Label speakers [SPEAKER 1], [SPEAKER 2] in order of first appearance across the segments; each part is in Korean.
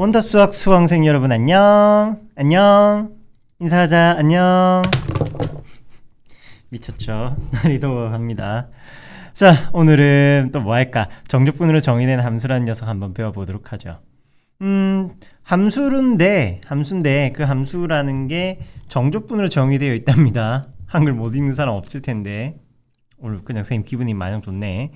[SPEAKER 1] 원더수학 수강생 여러분 안녕. 안녕. 인사하자. 안녕. 미쳤죠? 리더합니다. 자, 오늘은 또 뭐 할까? 정적분으로 정의된 함수라는 녀석 한번 배워보도록 하죠. 함수인데 그 함수라는 게 정적분으로 정의되어 있답니다. 한글 못 읽는 사람 없을 텐데 오늘 그냥 선생님 기분이 마냥 좋네.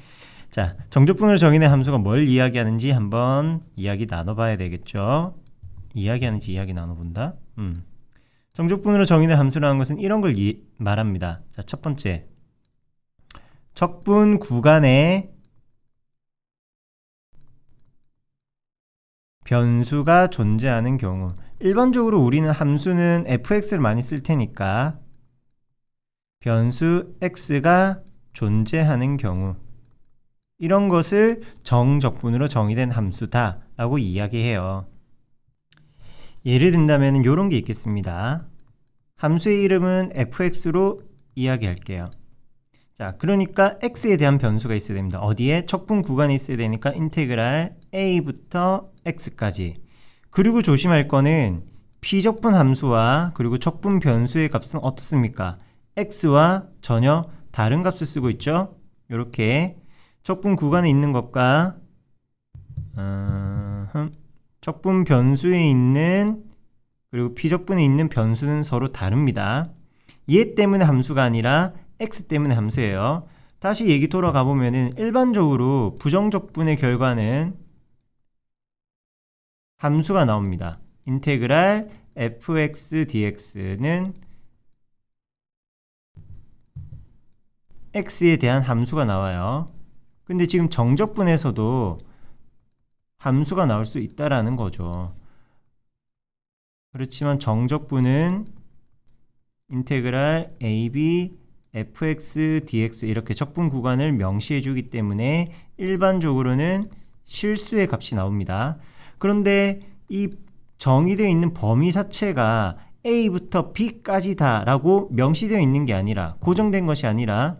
[SPEAKER 1] 자, 정적분으로 정의된 함수가 뭘 이야기하는지 한번 이야기 나눠봐야 되겠죠. 이야기 나눠본다. 정적분으로 정의된 함수라는 것은 이런 걸 말합니다. 자, 첫 번째, 적분 구간에 변수가 존재하는 경우. 일반적으로 우리는 함수는 fx를 많이 쓸 테니까 변수 x가 존재하는 경우, 이런 것을 정적분으로 정의된 함수다 라고 이야기해요. 예를 든다면 이런 게 있겠습니다. 함수의 이름은 fx로 이야기할게요. 자, 그러니까 x에 대한 변수가 있어야 됩니다. 어디에? 적분 구간에 있어야 되니까 인테그랄 a부터 x까지. 그리고 조심할 거는 비적분 함수와 그리고 적분 변수의 값은 어떻습니까? x와 전혀 다른 값을 쓰고 있죠. 이렇게 적분 구간에 있는 것과 적분 변수에 있는 그리고 비적분에 있는 변수는 서로 다릅니다. 얘 때문에 함수가 아니라 x 때문에 함수예요. 다시 얘기 돌아가 보면은 일반적으로 부정적분의 결과는 함수가 나옵니다. 인테그랄 fx dx는 x에 대한 함수가 나와요. 근데 지금 정적분에서도 함수가 나올 수 있다라는 거죠. 그렇지만 정적분은 인테그랄 ab fx dx 이렇게 적분 구간을 명시해 주기 때문에 일반적으로는 실수의 값이 나옵니다. 그런데 이 정의되어 있는 범위 자체가 a부터 b까지다 라고 명시되어 있는 게 아니라, 고정된 것이 아니라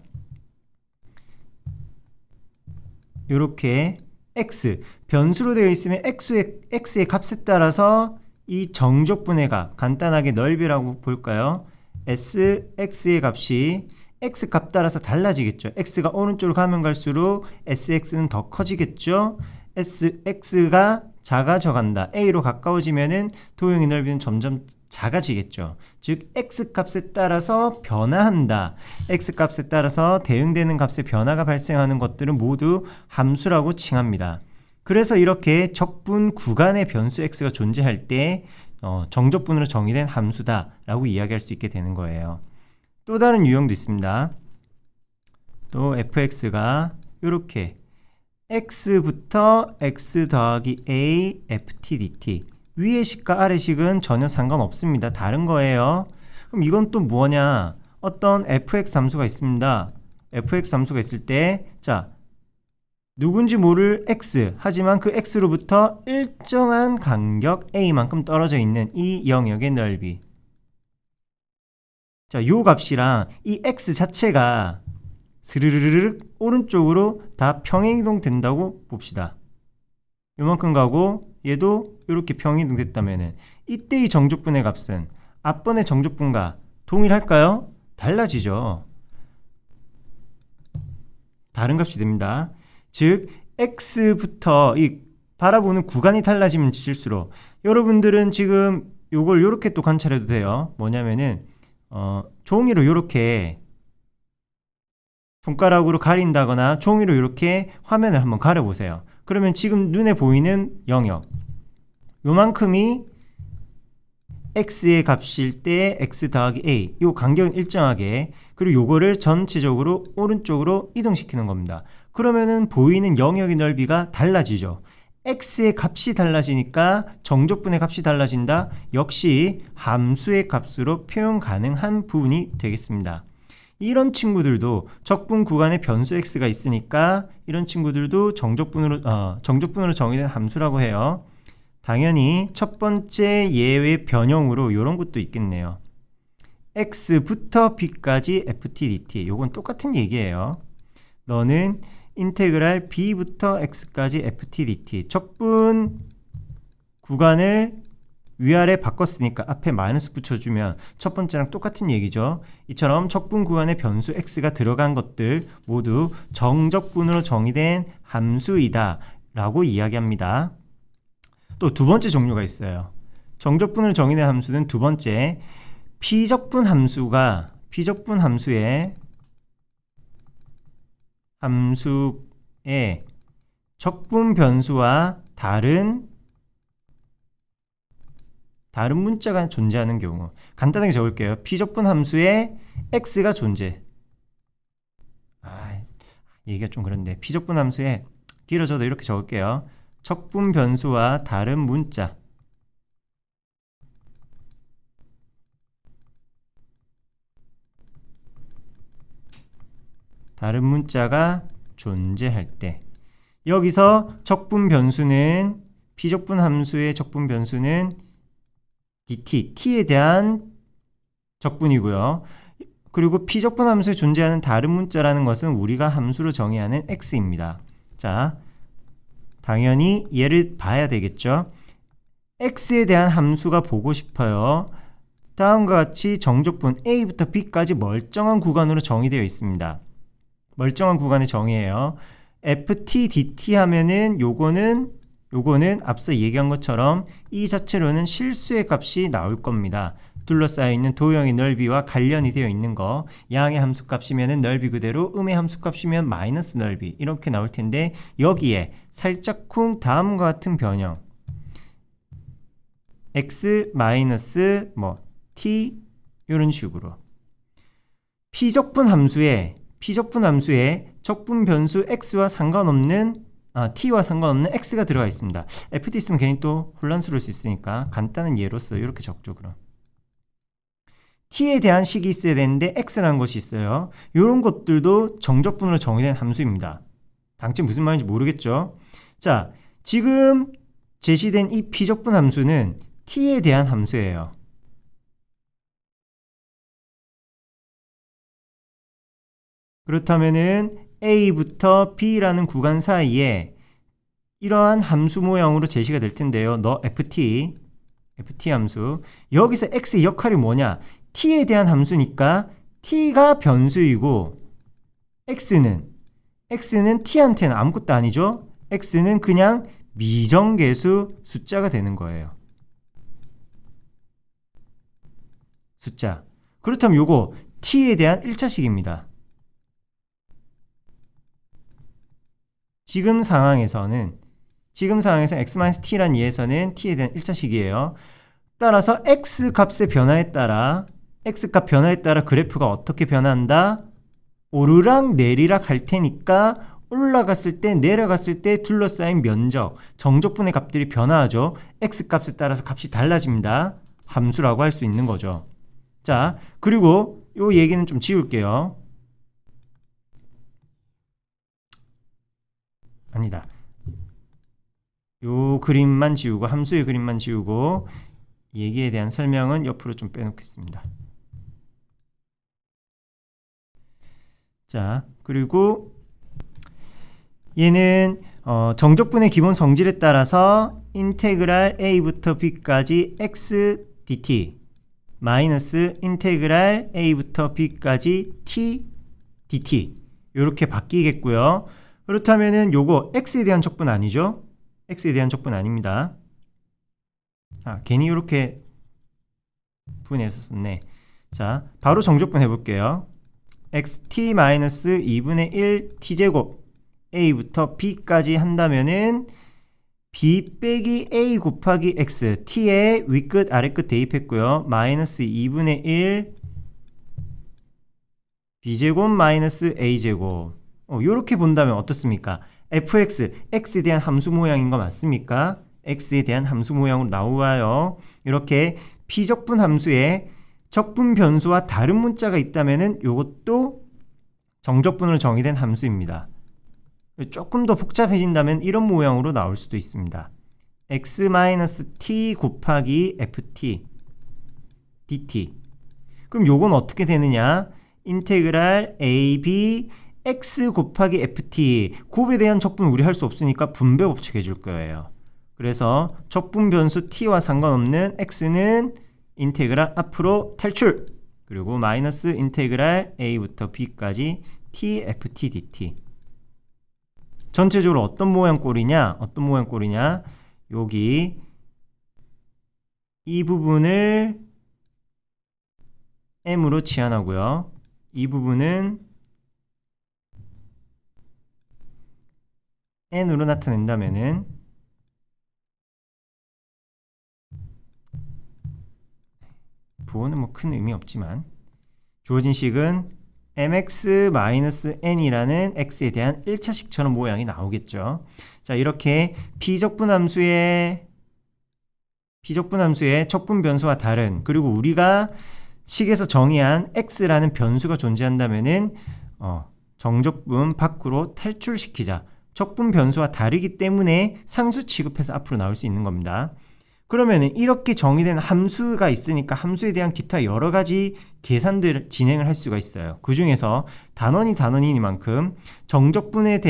[SPEAKER 1] 이렇게 x, 변수로 되어 있으면 x의 값에 따라서 이 정적분의 값, 간단하게 넓이라고 볼까요? sx의 값이 x 값 따라서 달라지겠죠. x가 오른쪽으로 가면 갈수록 sx는 더 커지겠죠. sx가 작아져 간다. a로 가까워지면은 도형의 넓이는 점점 작아지겠죠. 즉 x 값에 따라서 변화한다. x 값에 따라서 대응되는 값의 변화가 발생하는 것들은 모두 함수라고 칭합니다. 그래서 이렇게 적분 구간의 변수 x가 존재할 때 정적분으로 정의된 함수다 라고 이야기할 수 있게 되는 거예요. 또 다른 유형도 있습니다. 또 fx가 이렇게 x부터 x 더하기 a ft dt, 위의 식과 아래 식은 전혀 상관없습니다. 다른 거예요. 그럼 이건 또 뭐냐? 어떤 fx 함수가 있습니다. fx 함수가 있을 때, 자, 누군지 모를 x, 하지만 그 x로부터 일정한 간격 a만큼 떨어져 있는 이 영역의 넓이. 자, 요 값이랑 이 x 자체가 스르르르륵 오른쪽으로 다 평행이동 된다고 봅시다. 요만큼 가고 얘도 이렇게 평행이동 됐다면은 이때의 정적분의 값은 앞번의 정적분과 동일할까요? 달라지죠. 다른 값이 됩니다. 즉 x부터 이 바라보는 구간이 달라지면 질수록, 여러분들은 지금 요걸 이렇게 또 관찰해도 돼요. 뭐냐면은 종이로 이렇게 손가락으로 가린다거나 종이로 이렇게 화면을 한번 가려보세요. 그러면 지금 눈에 보이는 영역, 요만큼이 x의 값일 때 x 더하기 a, 요 간격은 일정하게, 그리고 요거를 전체적으로 오른쪽으로 이동시키는 겁니다. 그러면은 보이는 영역의 넓이가 달라지죠. x의 값이 달라지니까 정적분의 값이 달라진다. 역시 함수의 값으로 표현 가능한 부분이 되겠습니다. 이런 친구들도 적분 구간에 변수 x가 있으니까 이런 친구들도 정적분으로 정의된 함수라고 해요. 당연히 첫 번째 예외 변형으로 이런 것도 있겠네요. x부터 b까지 ft dt, 요건 똑같은 얘기예요. 너는 인테그랄 b부터 x까지 ft dt, 적분 구간을 위아래 바꿨으니까 앞에 마이너스 붙여주면 첫 번째랑 똑같은 얘기죠. 이처럼 척분 구간에 변수 x가 들어간 것들 모두 정적분으로 정의된 함수이다 라고 이야기합니다. 또 두 번째 종류가 있어요. 정적분으로 정의된 함수는 두 번째, 피적분 함수의 적분 변수와 다른 문자가 존재하는 경우. 간단하게 적을게요. 피적분 함수에 x가 존재. 얘기가 좀 그런데 피적분 함수에 길어져도 이렇게 적을게요. 적분 변수와 다른 문자. 다른 문자가 존재할 때, 여기서 적분 변수는, 피적분 함수의 적분 변수는 dt, t에 대한 적분이고요. 그리고 피적분 함수에 존재하는 다른 문자라는 것은 우리가 함수로 정의하는 x입니다. 자, 당연히 얘를 봐야 되겠죠. x에 대한 함수가 보고 싶어요. 다음과 같이 정적분 a부터 b까지 멀쩡한 구간으로 정의되어 있습니다. 멀쩡한 구간의 정의예요. ft dt 하면은 요거는 앞서 얘기한 것처럼 이 자체로는 실수의 값이 나올 겁니다. 둘러싸여 있는 도형의 넓이와 관련이 되어 있는 거, 양의 함수 값이면 넓이 그대로, 음의 함수 값이면 마이너스 넓이, 이렇게 나올 텐데 여기에 살짝쿵 다음과 같은 변형, x 마이너스 t 이런 식으로 피적분 함수에 적분 변수 x와 상관없는 t와 상관없는 x가 들어가 있습니다. ft 있으면 괜히 또 혼란스러울 수 있으니까 간단한 예로서 이렇게 적죠. 그럼 t에 대한 식이 있어야 되는데 x라는 것이 있어요. 이런 것들도 정적분으로 정의된 함수입니다. 당최 무슨 말인지 모르겠죠? 자, 지금 제시된 이 피적분 함수는 t에 대한 함수예요. 그렇다면은 a부터 b라는 구간 사이에 이러한 함수 모양으로 제시가 될 텐데요. ft 함수, 여기서 x의 역할이 뭐냐? t에 대한 함수니까 t가 변수이고 x는 t한테는 아무것도 아니죠. x는 그냥 미정계수 숫자가 되는 거예요. 숫자. 그렇다면 요거 t에 대한 1차식입니다. 지금 상황에서는 x-t란 예에서는 t에 대한 1차식이에요. 따라서 x 값의 변화에 따라 x값 변화에 따라 그래프가 어떻게 변한다? 오르락 내리락 할 테니까 올라갔을 때 내려갔을 때 둘러싸인 면적, 정적분의 값들이 변화하죠. x값에 따라서 값이 달라집니다. 함수라고 할 수 있는 거죠. 자, 그리고 요 얘기는 좀 지울게요. 아니다. 요 그림만 지우고, 함수의 그림만 지우고 얘기에 대한 설명은 옆으로 좀 빼놓겠습니다. 자, 그리고 얘는 정적분의 기본 성질에 따라서 인테그랄 a부터 b까지 x dt 마이너스 인테그랄 a부터 b까지 t dt 이렇게 바뀌겠고요. 그렇다면은 요거 x에 대한 적분 아니죠? x에 대한 적분 아닙니다. 괜히 이렇게 분해서 썼네. 자, 바로 정적분 해볼게요. xt-2분의 1 t제곱 a부터 b까지 한다면은 b 빼기 a 곱하기 x, t의 윗끝 아래끝 대입했고요. 마이너스 2분의 1 b제곱 마이너스 a제곱. 요렇게 본다면 어떻습니까? fx, x에 대한 함수 모양인 거 맞습니까? x에 대한 함수 모양으로 나와요. 이렇게 피적분 함수에 적분 변수와 다른 문자가 있다면은 요것도 정적분으로 정의된 함수입니다. 조금 더 복잡해진다면 이런 모양으로 나올 수도 있습니다. x-t 곱하기 ft dt. 그럼 요건 어떻게 되느냐? 인테그랄 ab x 곱하기 ft. 곱에 대한 적분 우리 할 수 없으니까 분배 법칙 해줄 거예요. 그래서 적분 변수 t와 상관없는 x는 인테그랄 앞으로 탈출. 그리고 마이너스 인테그랄 a부터 b까지 tft dt. 전체적으로 어떤 모양 꼴이냐? 여기 이 부분을 m으로 치환하고요. 이 부분은 n으로 나타낸다면은 부호는 뭐 큰 의미 없지만 주어진 식은 mx-n이라는 x에 대한 1차식처럼 모양이 나오겠죠. 자, 이렇게 비적분함수의 적분 변수와 다른, 그리고 우리가 식에서 정의한 x라는 변수가 존재한다면은 정적분 밖으로 탈출시키자. 적분 변수와 다르기 때문에 상수 취급해서 앞으로 나올 수 있는 겁니다. 그러면은 이렇게 정의된 함수가 있으니까 함수에 대한 기타 여러 가지 계산들을 진행을 할 수가 있어요. 그 중에서 단원이니만큼 정적분을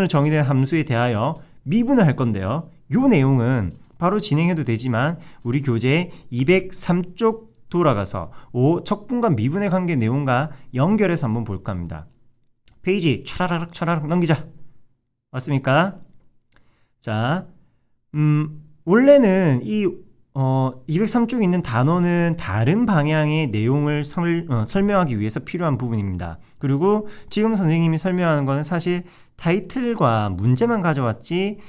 [SPEAKER 1] 정의된 함수에 대하여 미분을 할 건데요. 이 내용은 바로 진행해도 되지만 우리 교재 203쪽 돌아가서 적분과 미분의 관계 내용과 연결해서 한번 볼까 합니다. 페이지 차라락 넘기자. 맞습니까? 자, 원래는 이 203쪽에 있는 단어는 다른 방향의 내용을 설명하기 위해서 필요한 부분입니다. 그리고 지금 선생님이 설명하는 거는 사실 타이틀과 문제만 가져왔지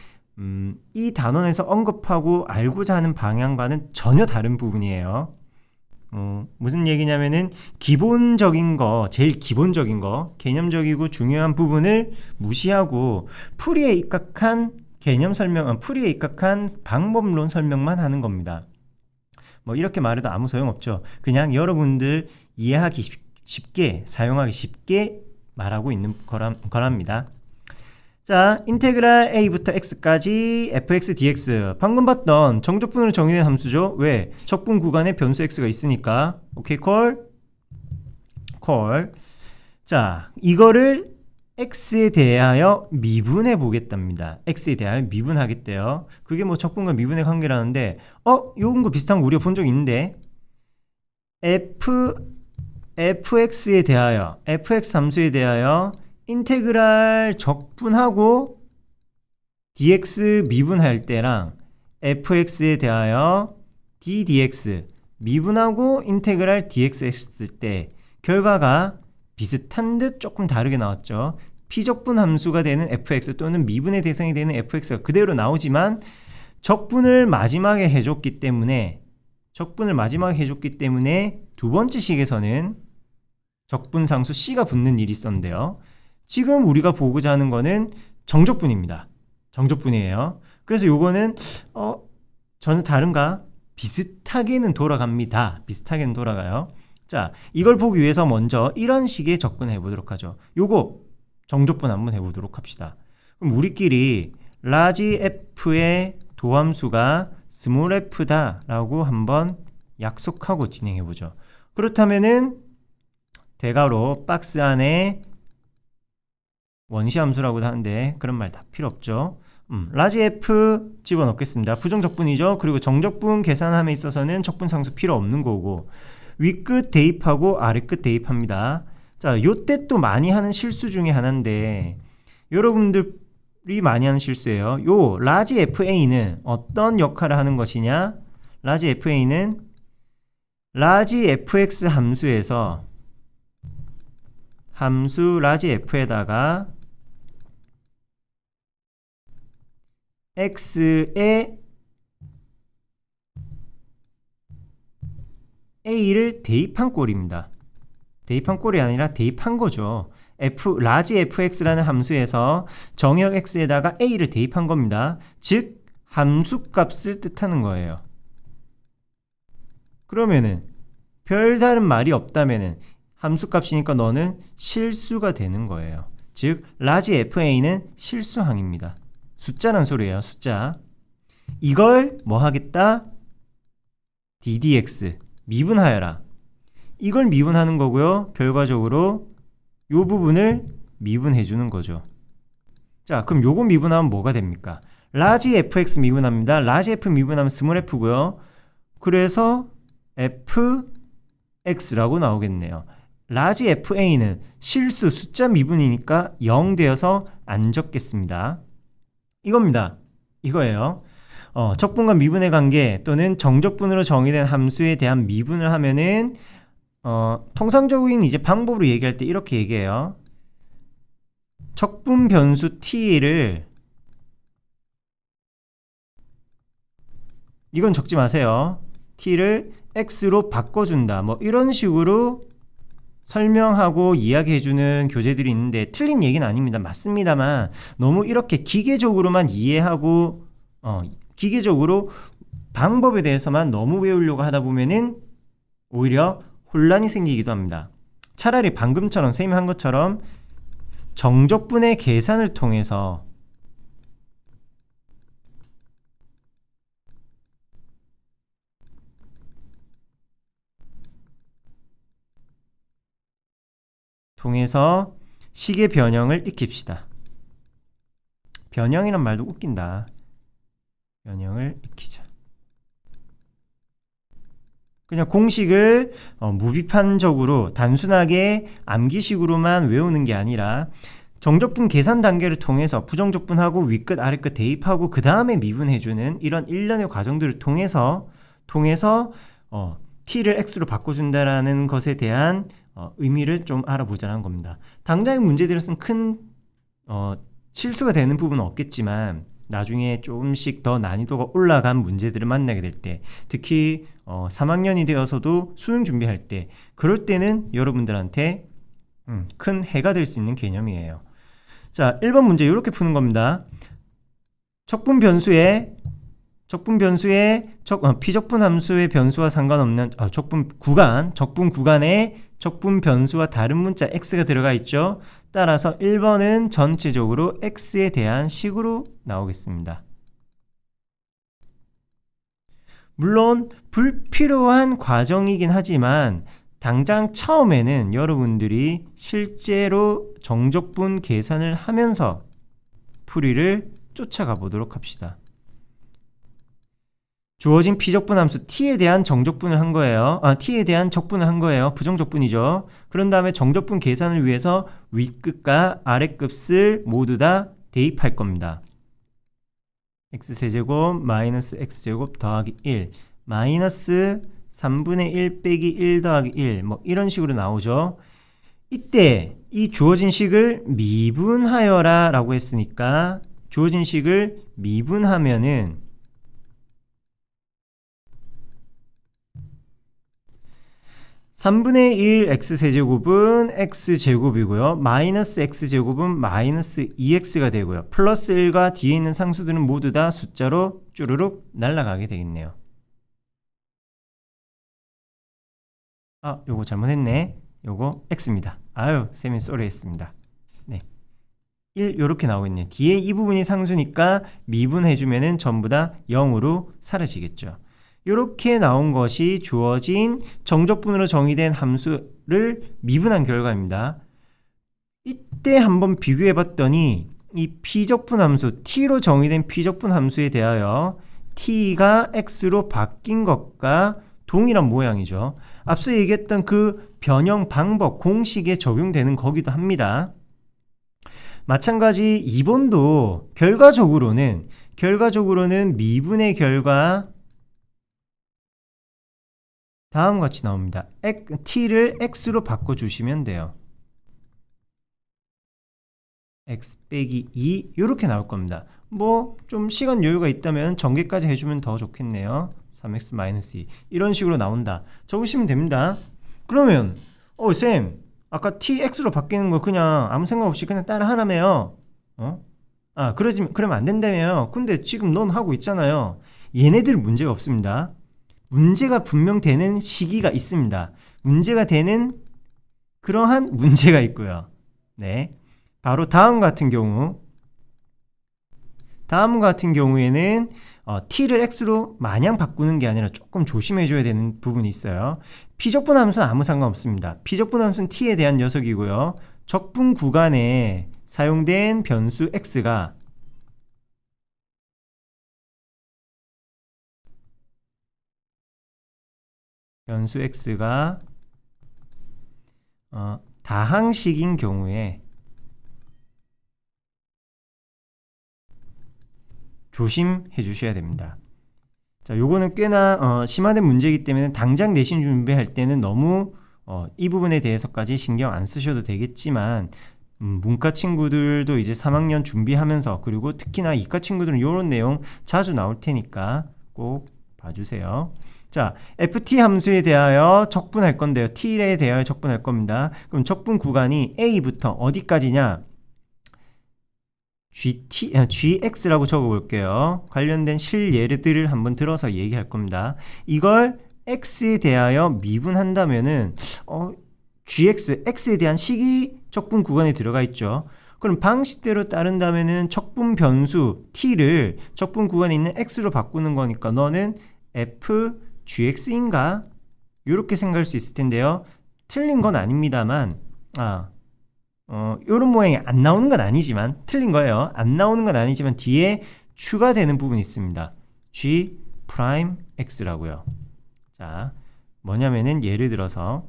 [SPEAKER 1] 이 단원에서 언급하고 알고자 하는 방향과는 전혀 다른 부분이에요. 무슨 얘기냐면은 제일 기본적인 거, 개념적이고 중요한 부분을 무시하고 풀이에 입각한 풀이에 입각한 방법론 설명만 하는 겁니다. 뭐 이렇게 말해도 아무 소용없죠. 그냥 여러분들 이해하기 쉽게, 사용하기 쉽게 말하고 있는 거랍니다. 자, 인테그랄 a부터 x까지 fx dx. 방금 봤던 정적분으로 정의된 함수죠. 왜? 적분 구간에 변수 x가 있으니까. 오케이, 콜. 자, 이거를 x에 대하여 미분해 보겠답니다. x에 대하여 미분하겠대요. 그게 뭐 적분과 미분의 관계라는데 요런 거 비슷한 거 우리가 본 적 있는데 fx에 대하여 fx 함수에 대하여 인테그랄 적분하고 dx 미분할 때랑 fx에 대하여 ddx 미분하고 인테그랄 dx 했을 때 결과가 비슷한 듯 조금 다르게 나왔죠. 피적분 함수가 되는 fx 또는 미분의 대상이 되는 fx가 그대로 나오지만 적분을 마지막에 해줬기 때문에 두 번째 식에서는 적분상수 c가 붙는 일이 있었는데요. 지금 우리가 보고자 하는 거는 정적분입니다. 정적분이에요. 그래서 요거는 전혀 다른가? 비슷하게는 돌아갑니다. 비슷하게는 돌아가요. 자, 이걸 보기 위해서 먼저 이런 식의 접근해 보도록 하죠. 요거 정적분 한번 해보도록 합시다. 그럼 우리끼리 라지 f의 도함수가 스몰 f다 라고 한번 약속하고 진행해 보죠. 그렇다면은 대괄호 박스 안에 원시함수라고도 하는데 그런 말 다 필요 없죠. 라지 f 집어넣겠습니다. 부정적분이죠. 그리고 정적분 계산함에 있어서는 적분상수 필요 없는 거고 윗끝 대입하고 아래끝 대입합니다. 자, 요때 또 많이 하는 실수 중에 하나인데 여러분들이 많이 하는 실수예요. 요 라지 fa는 어떤 역할을 하는 것이냐? 라지 fa는 라지 fx 함수에서 함수 라지 f에다가 x에 a를 대입한 꼴입니다. 대입한 꼴이 아니라 대입한 거죠. 라지 fx라는 함수에서 정역 x에다가 a를 대입한 겁니다. 즉 함수값을 뜻하는 거예요. 그러면은 별다른 말이 없다면은 함수값이니까 너는 실수가 되는 거예요. 즉 라지 fa는 실수항입니다. 숫자란 소리예요. 숫자. 이걸 뭐 하겠다? ddx 미분하여라. 이걸 미분하는 거고요. 결과적으로 요 부분을 미분해 주는 거죠. 자, 그럼 요거 미분하면 뭐가 됩니까? 라지 fx 미분합니다. 라지 f 미분하면 스몰 f고요. 그래서 fx라고 나오겠네요. 라지 fa는 실수 숫자 미분이니까 0 되어서 안 적겠습니다. 이겁니다. 이거예요. 적분과 미분의 관계 또는 정적분으로 정의된 함수에 대한 미분을 하면은 통상적인 이제 방법으로 얘기할 때 이렇게 얘기해요. 적분 변수 t를 이건 적지 마세요. t를 x로 바꿔준다. 뭐 이런 식으로 설명하고 이야기해주는 교재들이 있는데 틀린 얘기는 아닙니다. 맞습니다만 너무 이렇게 기계적으로만 이해하고 기계적으로 방법에 대해서만 너무 외우려고 하다 보면은 오히려 혼란이 생기기도 합니다. 차라리 방금처럼 선생님이 한 것처럼 정적분의 계산을 통해서 식의 변형을 익힙시다. 변형이란 말도 웃긴다. 변형을 익히자. 그냥 공식을 무비판적으로 단순하게 암기식으로만 외우는 게 아니라 정적분 계산 단계를 통해서 부정적분하고 윗끝 아랫끝 대입하고 그 다음에 미분해주는 이런 일련의 과정들을 통해서 t를 x로 바꿔준다라는 것에 대한 의미를 좀 알아보자는 겁니다. 당장의 문제들에서는 큰 실수가 되는 부분은 없겠지만 나중에 조금씩 더 난이도가 올라간 문제들을 만나게 될 때, 특히 3학년이 되어서도 수능 준비할 때, 그럴 때는 여러분들한테 큰 해가 될 수 있는 개념이에요. 자, 1번 문제 이렇게 푸는 겁니다. 적분 변수의 피적분 함수의 변수와 상관없는 적분 구간에 적분 변수와 다른 문자 x가 들어가 있죠. 따라서 1번은 전체적으로 x에 대한 식으로 나오겠습니다. 물론 불필요한 과정이긴 하지만 당장 처음에는 여러분들이 실제로 정적분 계산을 하면서 풀이를 쫓아가 보도록 합시다. 주어진 피적분 함수 t에 대한 정적분을 한 거예요. t에 대한 적분을 한 거예요. 부정적분이죠. 그런 다음에 정적분 계산을 위해서 윗끝과 아랫끝을 모두 다 대입할 겁니다. x세제곱 마이너스 x제곱 더하기 1 마이너스 3분의 1 빼기 1 더하기 1 뭐 이런 식으로 나오죠. 이때 이 주어진 식을 미분하여라 라고 했으니까 주어진 식을 미분하면은 3분의 1 x세제곱은 x제곱이고요. 마이너스 x제곱은 마이너스 2x가 되고요. 플러스 1과 뒤에 있는 상수들은 모두 다 숫자로 쭈루룩 날아가게 되겠네요. 요거 잘못했네. 요거 x입니다. 쌤이 쏘리 했습니다. 네. 1 요렇게 나오겠네요. 뒤에 이 부분이 상수니까 미분해주면은 전부 다 0으로 사라지겠죠. 이렇게 나온 것이 주어진 정적분으로 정의된 함수를 미분한 결과입니다. 이때 한번 비교해 봤더니 이 피적분 함수, t로 정의된 피적분 함수에 대하여 t가 x로 바뀐 것과 동일한 모양이죠. 앞서 얘기했던 그 변형 방법, 공식에 적용되는 거기도 합니다. 마찬가지 2번도 결과적으로는 미분의 결과 다음과 같이 나옵니다. t를 x로 바꿔주시면 돼요. x 빼기 2 이렇게 나올 겁니다. 뭐 좀 시간 여유가 있다면 전개까지 해주면 더 좋겠네요. 3x 마이너스 2 이런 식으로 나온다. 적으시면 됩니다. 그러면 쌤 아까 t x로 바뀌는 거 그냥 아무 생각 없이 그냥 따라 하라며요. 그러면 안 된다며요. 근데 지금 넌 하고 있잖아요. 얘네들 문제가 없습니다. 문제가 분명 되는 시기가 있습니다. 문제가 되는 그러한 문제가 있고요. 네, 바로 다음 같은 경우에는 t를 x로 마냥 바꾸는 게 아니라 조금 조심해줘야 되는 부분이 있어요. 피적분 함수는 아무 상관없습니다. 피적분 함수는 t에 대한 녀석이고요. 적분 구간에 사용된 변수 x가 변수 x가 다항식인 경우에 조심해 주셔야 됩니다. 자, 요거는 꽤나 심화된 문제이기 때문에 당장 내신 준비할 때는 너무 이 부분에 대해서까지 신경 안 쓰셔도 되겠지만 문과 친구들도 이제 3학년 준비하면서, 그리고 특히나 이과 친구들은 요런 내용 자주 나올 테니까 꼭 봐주세요. 자, ft 함수에 대하여 적분할 건데요. t에 대하여 적분할 겁니다. 그럼 적분 구간이 a부터 어디까지냐? gx라고 적어 볼게요. 관련된 실예들을 한번 들어서 얘기할 겁니다. 이걸 x에 대하여 미분한다면은 x에 대한 식이 적분 구간에 들어가 있죠. 그럼 방식대로 따른다면은 적분 변수 t를 적분 구간에 있는 x로 바꾸는 거니까 너는 f gx인가? 이렇게 생각할 수 있을 텐데요. 틀린 건 아닙니다만 요런 모양이 안 나오는 건 아니지만, 틀린 거예요. 안 나오는 건 아니지만 뒤에 추가되는 부분이 있습니다. g 프라임 x라고요. 자, 뭐냐면은 예를 들어서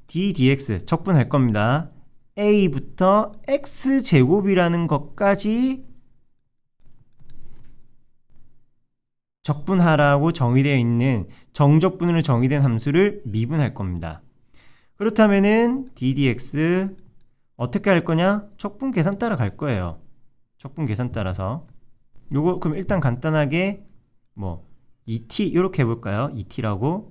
[SPEAKER 1] d dx 적분할 겁니다. a부터 x제곱이라는 것까지 적분하라고 정의되어 있는 정적분으로 정의된 함수를 미분할 겁니다. 그렇다면은 ddx 어떻게 할 거냐? 적분 계산 따라 갈 거예요. 적분 계산 따라서. 요거 그럼 일단 간단하게 2t 이렇게 해볼까요? 2t라고.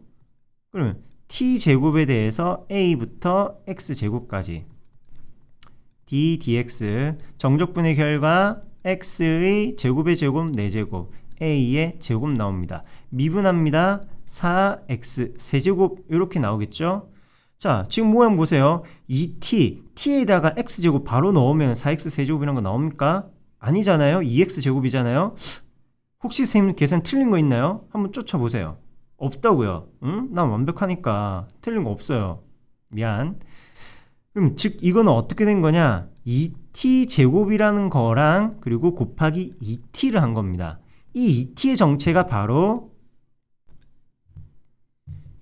[SPEAKER 1] 그러면 t제곱에 대해서 a부터 x제곱까지 d dx 정적분의 결과 x의 제곱의 제곱 4제곱 a의 제곱 나옵니다. 미분합니다. 4x 세제곱 이렇게 나오겠죠? 자, 지금 모양 보세요. 2t, t에다가 x제곱 바로 넣으면 4x 세제곱이라는 거 나옵니까? 아니잖아요. 2x 제곱이잖아요. 혹시 선생님 계산 틀린 거 있나요? 한번 쫓아보세요. 없다고요. 응? 난 완벽하니까 틀린 거 없어요. 미안. 그럼 즉 이거는 어떻게 된 거냐? 2t 제곱이라는 거랑 그리고 곱하기 2t를 한 겁니다. 이 2t의 정체가 바로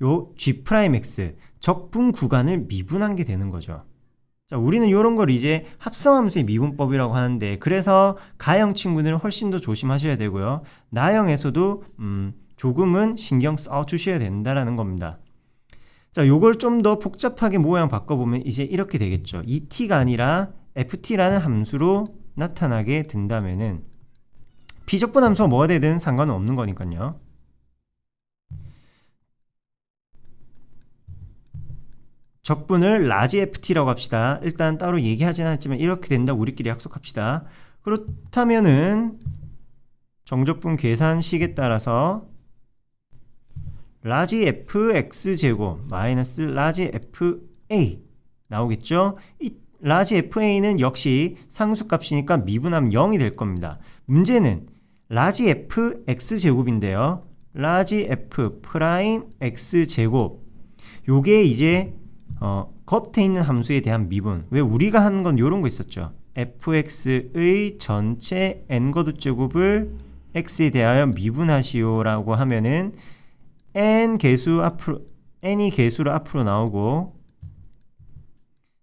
[SPEAKER 1] 요 g'x 적분 구간을 미분한 게 되는 거죠. 자, 우리는 이런 걸 이제 합성함수의 미분법이라고 하는데, 그래서 가형 친구들은 훨씬 더 조심하셔야 되고요. 나형에서도 조금은 신경 써 주셔야 된다라는 겁니다. 자, 요걸 좀 더 복잡하게 모양 바꿔보면 이제 이렇게 되겠죠. 2t가 아니라 ft라는 함수로 나타나게 된다면은 비적분 함수가 뭐가 되든 상관은 없는 거니까요. 적분을 라지 ft라고 합시다. 일단 따로 얘기하진 않았지만 이렇게 된다고 우리끼리 약속합시다. 그렇다면은 정적분 계산식에 따라서 라지 fx제곱 마이너스 라지 fa 나오겠죠? 이 라지 fa는 역시 상수값이니까 미분하면 0이 될 겁니다. 문제는 라지 fx제곱인데요. 라지 f 프라임 x제곱 요게 이제 겉에 있는 함수에 대한 미분. 왜 우리가 하는 건 요런 거 있었죠. fx의 전체 n거듭제곱을 x에 대하여 미분하시오 라고 하면은 n이 개수로 앞으로 나오고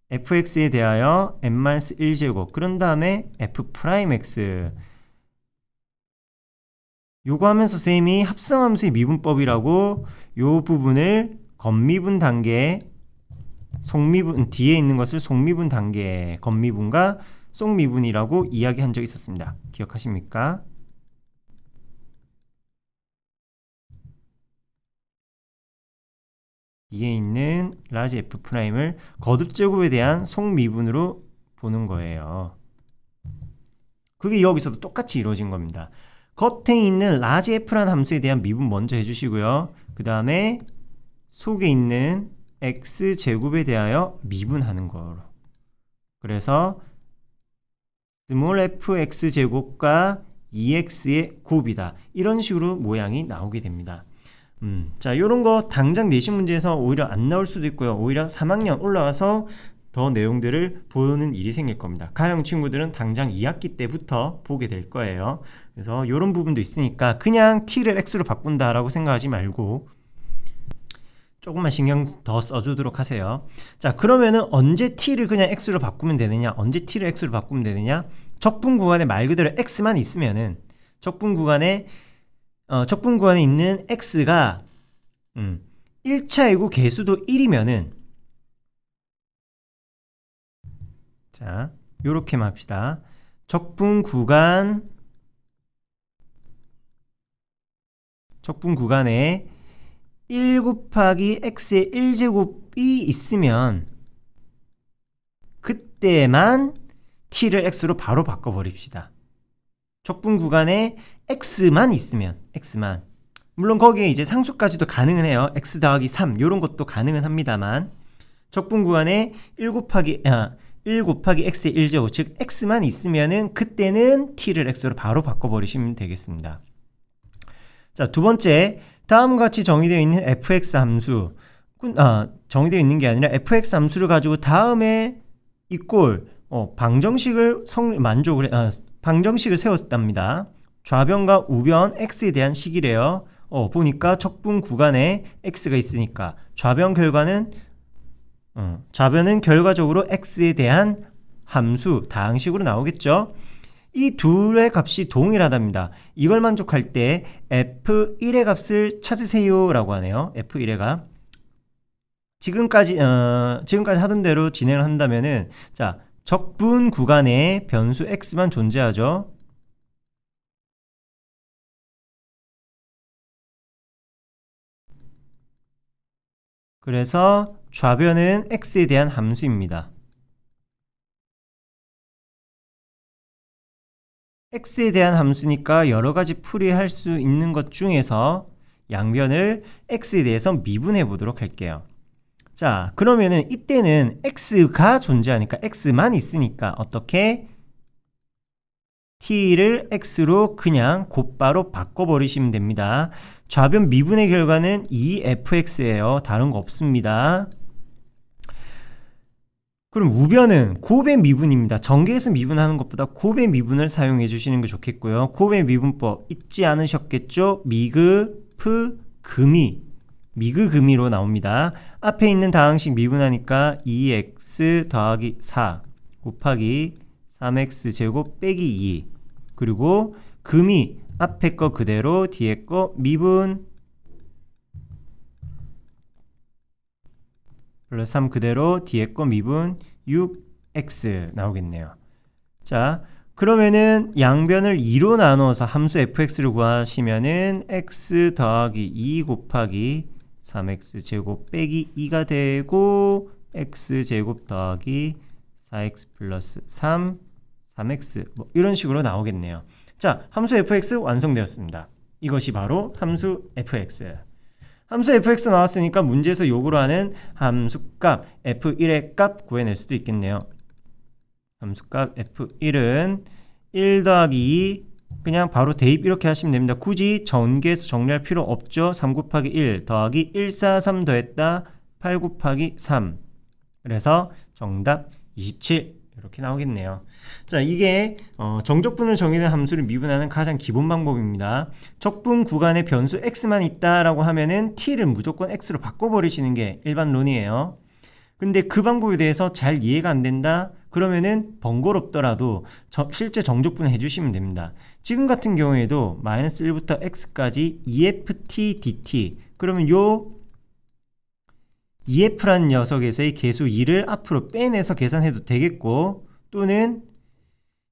[SPEAKER 1] fx에 대하여 n-1제곱 그런 다음에 f'x 요거 하면서 쌤이 합성함수의 미분법이라고 요 부분을 겉미분 단계 속미분 뒤에 있는 것을 속미분 단계 겉미분과 속미분이라고 이야기한 적이 있었습니다. 기억하십니까? 뒤에 있는 라지 f'을 거듭제곱에 대한 속미분으로 보는 거예요. 그게 여기서도 똑같이 이루어진 겁니다. 겉에 있는 라지 f라는 함수에 대한 미분 먼저 해주시고요. 그 다음에 속에 있는 x제곱에 대하여 미분하는 거로. 그래서 스몰 fx제곱과 2x의 곱이다. 이런 식으로 모양이 나오게 됩니다. 자, 요런 거 당장 내신 문제에서 오히려 안 나올 수도 있고요. 오히려 3학년 올라와서 더 내용들을 보는 일이 생길 겁니다. 가형 친구들은 당장 2학기 때부터 보게 될 거예요. 그래서 요런 부분도 있으니까 그냥 t를 x로 바꾼다라고 생각하지 말고 조금만 신경 더 써주도록 하세요. 자, 그러면은 언제 t를 그냥 x로 바꾸면 되느냐? 언제 t를 x로 바꾸면 되느냐? 적분 구간에 말 그대로 x만 있으면은 적분 구간에 있는 x가 1차이고 개수도 1이면은 자, 요렇게만 합시다. 적분 구간에 1 곱하기 x의 1제곱이 있으면 그때만 t를 x로 바로 바꿔버립시다. 적분 구간에 x만 있으면 x만, 물론 거기에 이제 상수까지도 가능은 해요. x 더하기 3 요런 것도 가능은 합니다만 적분 구간에 1 곱하기 x의 1제곱, 즉 x만 있으면은 그때는 t를 x로 바로 바꿔버리시면 되겠습니다. 자, 두 번째, 다음과 같이 정의되어 있는 fx 함수, 정의되어 있는 게 아니라 fx 함수를 가지고 다음에 이꼴 방정식을 세웠답니다. 좌변과 우변 x에 대한 식이래요. 보니까 적분 구간에 x가 있으니까 좌변은 결과적으로 x에 대한 함수 다항식으로 나오겠죠. 이 둘의 값이 동일하답니다. 이걸 만족할 때 f1의 값을 찾으세요 라고 하네요. f1의 값. 지금까지 하던 대로 진행을 한다면은, 자, 적분 구간에 변수 x만 존재하죠. 그래서 좌변은 x에 대한 함수입니다. x에 대한 함수니까 여러가지 풀이할 수 있는 것 중에서 양변을 x에 대해서 미분해 보도록 할게요. 자, 그러면은 이때는 x가 존재하니까 x만 있으니까 어떻게 t를 x로 그냥 곧바로 바꿔버리시면 됩니다. 좌변 미분의 결과는 2fx예요. 다른 거 없습니다. 그럼 우변은 곱의 미분입니다. 전개해서 미분하는 것보다 곱의 미분을 사용해 주시는 게 좋겠고요. 곱의 미분법 잊지 않으셨겠죠? 미그, 금이, 미그금이로 나옵니다. 앞에 있는 다항식 미분하니까 2x 더하기 4 곱하기 3x 제곱 빼기 2, 그리고 금이 앞에 거 그대로 뒤에 거 미분 플러스 3 그대로 뒤에 거 미분 6x 나오겠네요. 자, 그러면은 양변을 2로 나눠서 함수 fx를 구하시면은 x 더하기 2 곱하기 3x 제곱 빼기 2가 되고 x 제곱 더하기 4x 플러스 3x 뭐 이런 식으로 나오겠네요. 자, 함수 fx 완성되었습니다. 이것이 바로 함수 fx. 함수 fx 나왔으니까 문제에서 요구로 하는 함수값 f1의 값 구해낼 수도 있겠네요. 함수값 f1은 1 더하기 2 그냥 바로 대입 이렇게 하시면 됩니다. 굳이 전개해서 정리할 필요 없죠. 3 곱하기 1 더하기 1, 4, 3 더했다 8 곱하기 3. 그래서 정답 27 이렇게 나오겠네요. 자, 이게 정적분을 정의된 함수를 미분하는 가장 기본 방법입니다. 적분 구간에 변수 x만 있다라고 하면은 t를 무조건 x로 바꿔버리시는 게 일반론이에요. 근데 그 방법에 대해서 잘 이해가 안 된다? 그러면은 번거롭더라도 실제 정적분을 해주시면 됩니다. 지금 같은 경우에도 마이너스 1부터 x까지 EFT dt, 그러면 요 EF라는 녀석에서의 개수 2를 앞으로 빼내서 계산해도 되겠고, 또는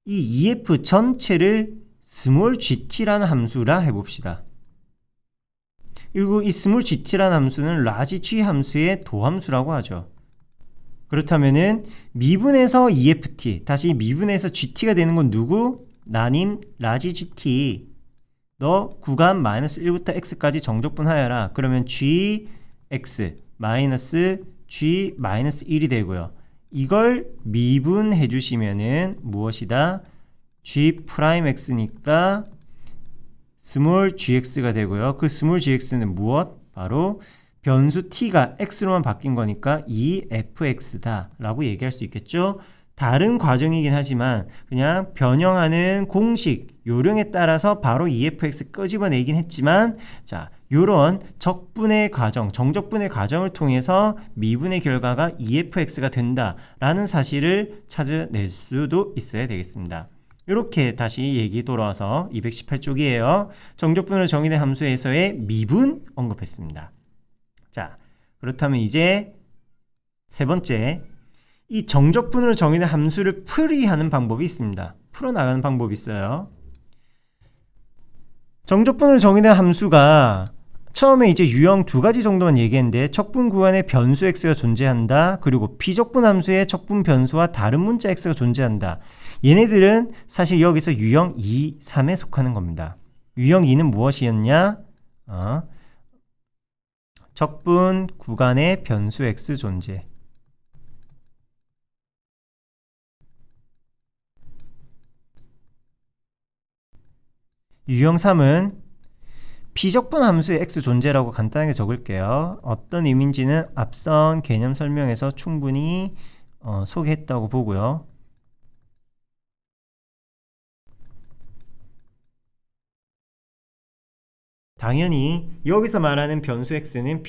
[SPEAKER 1] 이 EF 전체를 스몰 gt라는 함수라 해봅시다. 그리고 이 스몰 gt라는 함수는 라지 g 함수의 도함수라고 하죠. 그렇다면은 미분에서 EFT, 다시 미분에서 GT가 되는 건 누구? 나님 라지 GT. 너 구간 마이너스 1부터 x까지 정적분하여라. 그러면 gx 마이너스 g 마이너스 1이 되고요. 이걸 미분해 주시면은 무엇이다? g 프라임 x니까 스몰 gx가 되고요. 그 스몰 gx는 무엇? 바로 변수 t가 x로만 바뀐 거니까 2fx다 라고 얘기할 수 있겠죠. 다른 과정이긴 하지만 그냥 변형하는 공식 요령에 따라서 바로 EFX 끄집어내긴 했지만, 자, 요런 적분의 과정, 정적분의 과정을 통해서 미분의 결과가 EFX가 된다라는 사실을 찾아낼 수도 있어야 되겠습니다. 이렇게 다시 얘기 돌아와서 218쪽이에요. 정적분으로 정의된 함수에서의 미분 언급했습니다. 자, 그렇다면 이제 세 번째, 이 정적분으로 정의된 함수를 풀이하는 방법이 있습니다. 풀어나가는 방법이 있어요. 정적분으로 정의된 함수가 처음에 이제 유형 두 가지 정도만 얘기했는데, 척분 구간에 변수 x가 존재한다, 그리고 비적분 함수의 척분 변수와 다른 문자 x가 존재한다. 얘네들은 사실 여기서 유형 2, 3에 속하는 겁니다. 유형 2는 무엇이었냐? 척분 구간에 변수 x 존재. 유형 3은 비적분 함수의 x 존재라고 간단하게 적을게요. 어떤 의미인지는 앞선 개념 설명에서 충분히 소개했다고 보고요. 당연히 여기서 말하는 변수 x는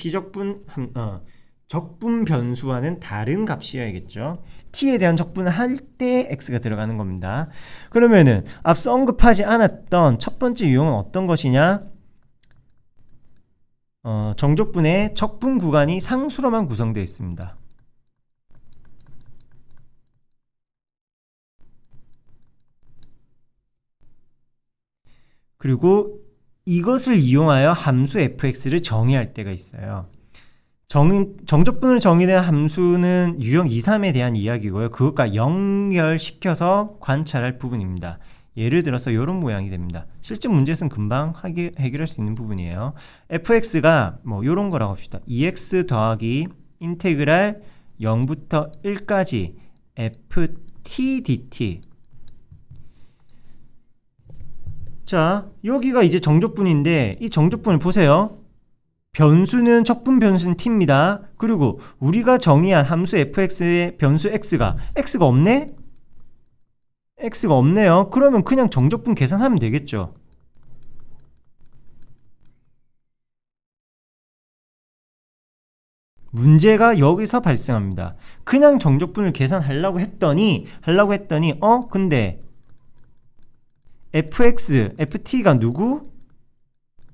[SPEAKER 1] 적분 변수와는 다른 값이어야겠죠. t에 대한 적분을 할 때 x가 들어가는 겁니다. 그러면은 앞서 언급하지 않았던 첫 번째 유형은 어떤 것이냐? 정적분의 적분 구간이 상수로만 구성되어 있습니다. 그리고 이것을 이용하여 함수 fx를 정의할 때가 있어요. 정적분을 정의된 함수는 유형 2, 3에 대한 이야기고요. 그것과 연결시켜서 관찰할 부분입니다. 예를 들어서 이런 모양이 됩니다. 실제 문제에서는 금방 해결할 수 있는 부분이에요. fx가 뭐 이런 거라고 합시다. 2x 더하기 인테그랄 0부터 1까지 ft dt. 자, 여기가 이제 정적분인데 이 정적분을 보세요. 변수는 적분 변수는 t입니다. 그리고 우리가 정의한 함수 fx의 변수 x가 없네? x가 없네요. 그러면 그냥 정적분 계산하면 되겠죠. 문제가 여기서 발생합니다. 그냥 정적분을 계산하려고 했더니 근데 ft가 누구?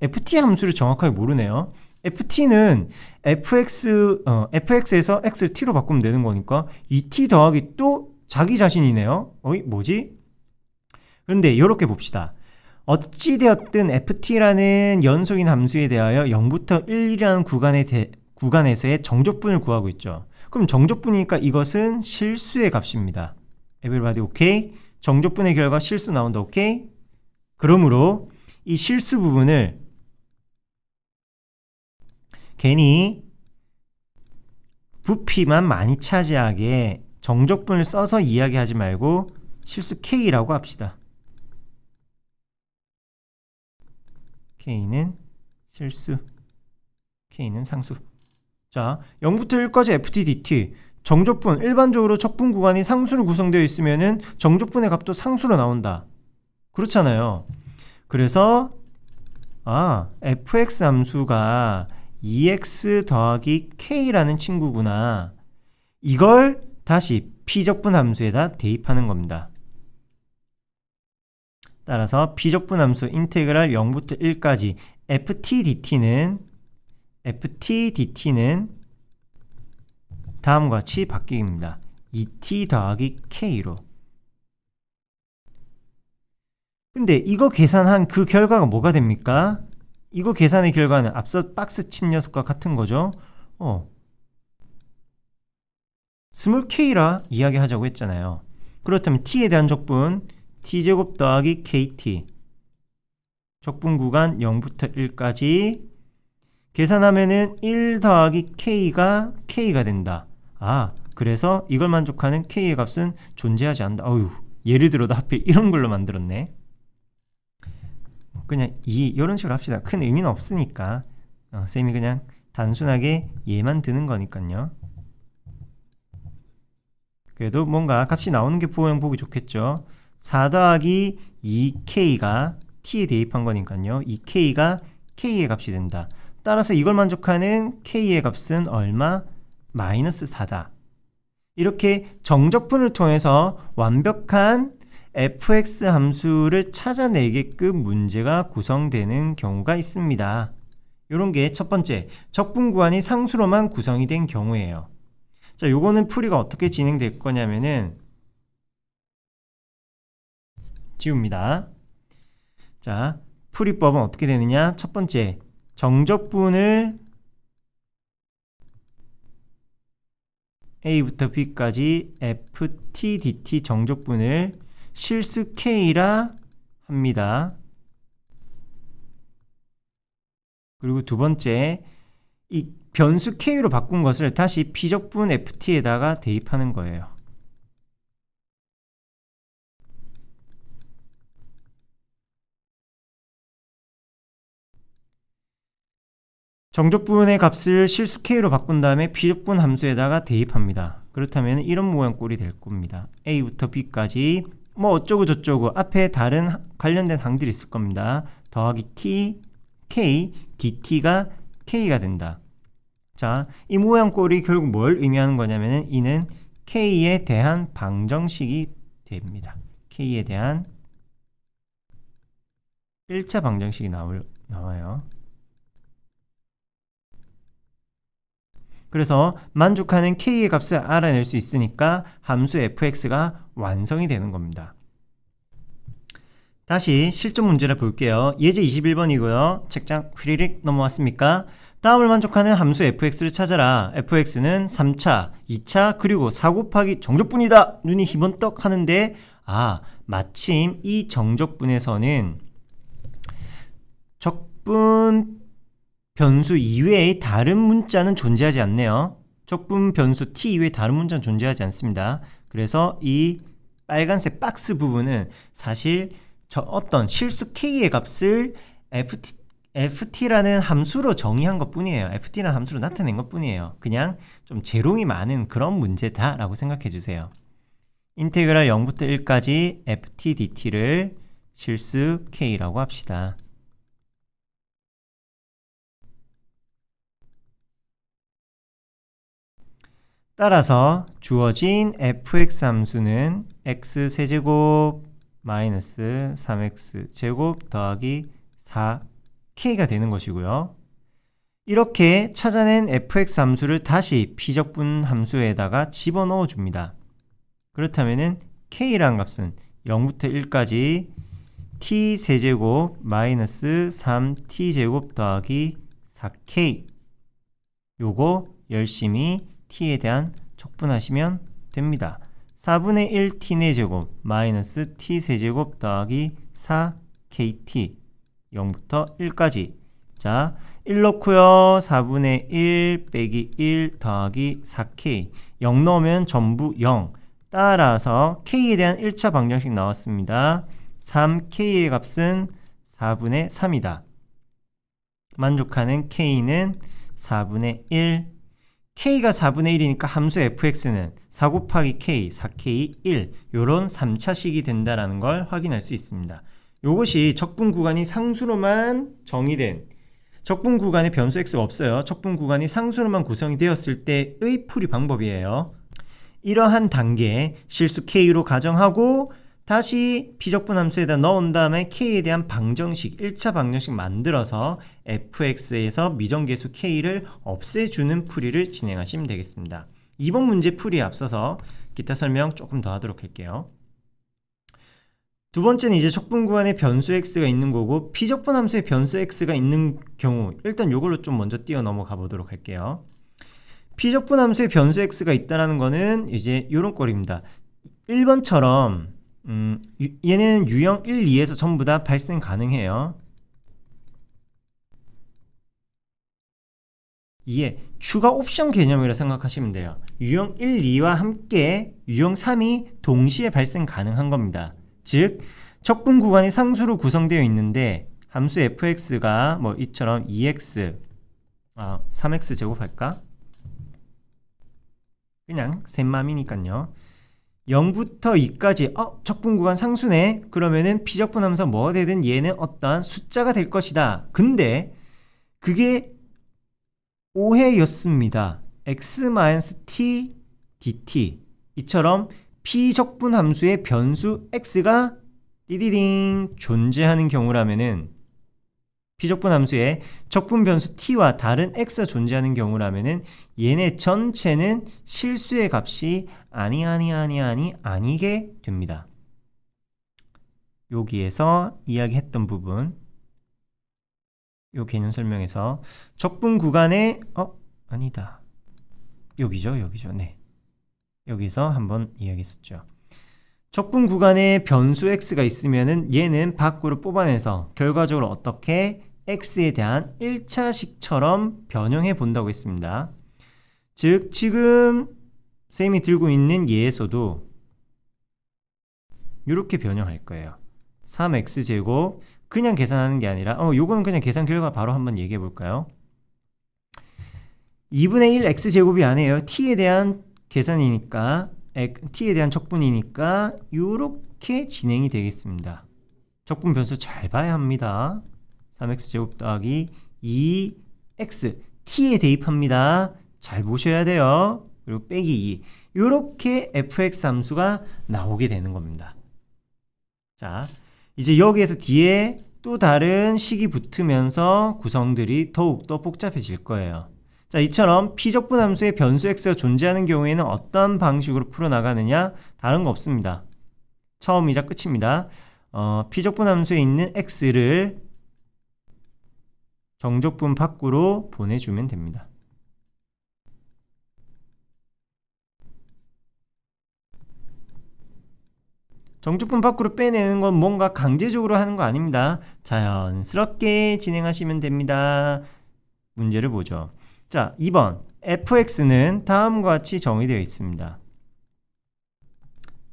[SPEAKER 1] ft 함수를 정확하게 모르네요. ft는 fx에서 x를 t로 바꾸면 되는 거니까 2t 더하기 또 자기 자신이네요. 뭐지? 그런데 이렇게 봅시다. 어찌되었든 ft라는 연속인 함수에 대하여 0부터 1이라는 구간에서의 정적분을 구하고 있죠. 그럼 정적분이니까 이것은 실수의 값입니다. Everybody okay? 정적분의 결과 실수 나온다. 오케이? 그러므로 이 실수 부분을 괜히 부피만 많이 차지하게 정적분을 써서 이야기하지 말고 실수 K라고 합시다. K는 실수, K는 상수. 자, 0부터 1까지 ft dt. 정적분, 일반적으로 척분 구간이 상수로 구성되어 있으면은 정적분의 값도 상수로 나온다. 그렇잖아요. 그래서 fx 함수가 2x 더하기 k라는 친구구나. 이걸 다시 피적분 함수에다 대입하는 겁니다. 따라서 피적분 함수 인테그랄 0부터 1까지 ft dt는 다음과 같이 바뀝니다. 2t 더하기 k로. 근데 이거 계산한 그 결과가 뭐가 됩니까? 이거 계산의 결과는 앞서 박스 친 녀석과 같은 거죠. 스몰 k라 이야기하자고 했잖아요. 그렇다면 t에 대한 적분 t제곱 더하기 kt, 적분 구간 0부터 1까지 계산하면은 1 더하기 k가 된다. 그래서 이걸 만족하는 k의 값은 존재하지 않는다. 예를 들어도 하필 이런 걸로 만들었네. 그냥 이런 식으로 합시다. 큰 의미는 없으니까 쌤이 그냥 단순하게 얘만 드는 거니까요. 그래도 뭔가 값이 나오는 게 부호형 보기 좋겠죠. 4 더하기 2k가 t에 대입한 거니까요. 이 k가 k의 값이 된다. 따라서 이걸 만족하는 k의 값은 얼마? 마이너스 4다. 이렇게 정적분을 통해서 완벽한 fx 함수를 찾아내게끔 문제가 구성되는 경우가 있습니다. 이런 게 첫 번째, 적분 구간이 상수로만 구성이 된 경우예요. 자, 요거는 풀이가 어떻게 진행될 거냐면은 지웁니다. 자, 풀이법은 어떻게 되느냐? 첫 번째, 정적분을 a부터 b까지 ft dt 정적분을 실수 k라 합니다. 그리고 두 번째, 이 변수 k로 바꾼 것을 다시 비적분 ft에다가 대입하는 거예요. 정적분의 값을 실수 k로 바꾼 다음에 비적분 함수에다가 대입합니다. 그렇다면 이런 모양 꼴이 될 겁니다. a부터 b까지 뭐 어쩌고 저쩌고 앞에 다른 관련된 항들이 있을 겁니다. 더하기 t, k, dt가 k가 된다. 자, 이 모양 꼴이 결국 뭘 의미하는 거냐면은 이는 k에 대한 방정식이 됩니다. k에 대한 1차 방정식이 나와요. 그래서 만족하는 k의 값을 알아낼 수 있으니까 함수 fx가 완성이 되는 겁니다. 다시 실전 문제를 볼게요. 예제 21번이고요. 책장 휘리릭 넘어왔습니까? 다음을 만족하는 함수 fx를 찾아라. fx는 3차, 2차, 그리고 4 곱하기 정적분이다. 눈이 희번떡 하는데 마침 이 정적분에서는 적분 변수 이외의 다른 문자는 존재하지 않네요. 적분 변수 t 이외의 다른 문자는 존재하지 않습니다. 그래서 이 빨간색 박스 부분은 사실 어떤 실수 k의 값을 ft라는 함수로 정의한 것 뿐이에요. ft라는 함수로 나타낸 것 뿐이에요. 그냥 좀 재롱이 많은 그런 문제다 라고 생각해 주세요. 인테그랄 0부터 1까지 ft dt를 실수 k라고 합시다. 따라서 주어진 fx 함수는 x세제곱 마이너스 3x제곱 더하기 4k가 되는 것이고요. 이렇게 찾아낸 fx 함수를 다시 비적분 함수에다가 집어넣어 줍니다. 그렇다면 k라는 값은 0부터 1까지 t세제곱 마이너스 3t제곱 더하기 4k 요거 열심히 t에 대한 적분하시면 됩니다. 4분의 1 t내 제곱 마이너스 t 세제곱 더하기 4kt 0부터 1까지 자 1 넣고요. 4분의 1 빼기 1 더하기 4k 0 넣으면 전부 0 따라서 k에 대한 1차 방정식 나왔습니다. 3k의 값은 4분의 3이다. 만족하는 k는 4분의 1 k가 4분의 1이니까 함수 fx는 4 곱하기 k, 4k, 1 요런 3차식이 된다는 걸 확인할 수 있습니다. 요것이 적분 구간이 상수로만 정의된 적분 구간에 변수 x가 없어요. 적분 구간이 상수로만 구성이 되었을 때의 풀이 방법이에요. 이러한 단계 실수 k로 가정하고 다시 비적분 함수에다 넣은 다음에 k에 대한 방정식 1차 방정식 만들어서 fx에서 미정계수 k를 없애주는 풀이를 진행하시면 되겠습니다. 이번 문제 풀이에 앞서서 기타 설명 조금 더 하도록 할게요. 두 번째는 이제 적분 구간에 변수 x가 있는 거고 비적분 함수에 변수 x가 있는 경우 일단 이걸로 좀 먼저 뛰어 넘어가 보도록 할게요. 비적분 함수에 변수 x가 있다는 거는 이제 이런 꼴입니다. 1번처럼 얘는 유형 1, 2에서 전부 다 발생 가능해요. 2에 추가 옵션 개념이라 생각하시면 돼요. 유형 1, 2와 함께 유형 3이 동시에 발생 가능한 겁니다. 즉 적분 구간이 상수로 구성되어 있는데 함수 fx가 뭐 이처럼 2x 3x 제곱할까? 그냥 셈맘이니까요. 0부터 2까지 적분 구간 상수네. 그러면은 피적분 함수가 뭐가 되든 얘는 어떠한 숫자가 될 것이다. 근데 그게 오해였습니다. x-t dt 이처럼 피적분 함수의 변수 x가 띠디딩 존재하는 경우라면은, 피적분 함수의 적분 변수 t와 다른 x가 존재하는 경우라면은 얘네 전체는 실수의 값이 아니게 됩니다. 여기에서 이야기했던 부분, 요 개념 설명에서 적분 구간에 아니다. 여기죠. 네. 여기서 한번 이야기했었죠. 적분 구간에 변수 x가 있으면은 얘는 밖으로 뽑아내서 결과적으로 어떻게 x에 대한 1차식처럼 변형해 본다고 했습니다. 즉 지금 쌤이 들고 있는 예에서도 이렇게 변형할 거예요. 3x제곱 그냥 계산하는 게 아니라 요거는 그냥 계산 결과 바로 한번 얘기해 볼까요? 2분의 1 x제곱이 아니에요. t에 대한 계산이니까, t에 대한 적분이니까 이렇게 진행이 되겠습니다. 적분 변수 잘 봐야 합니다. 3x제곱 더하기 2x t에 대입합니다. 잘 보셔야 돼요. 그리고 빼기 2 이렇게 fx 함수가 나오게 되는 겁니다. 자, 이제 여기에서 뒤에 또 다른 식이 붙으면서 구성들이 더욱더 복잡해질 거예요. 자, 이처럼 피적분 함수의 변수 x가 존재하는 경우에는 어떤 방식으로 풀어나가느냐? 다른 거 없습니다. 처음이자 끝입니다. 피적분 함수에 있는 x를 정적분 밖으로 보내주면 됩니다. 정적분 밖으로 빼내는 건 뭔가 강제적으로 하는 거 아닙니다. 자연스럽게 진행하시면 됩니다. 문제를 보죠. 자, 2번 fx는 다음과 같이 정의되어 있습니다.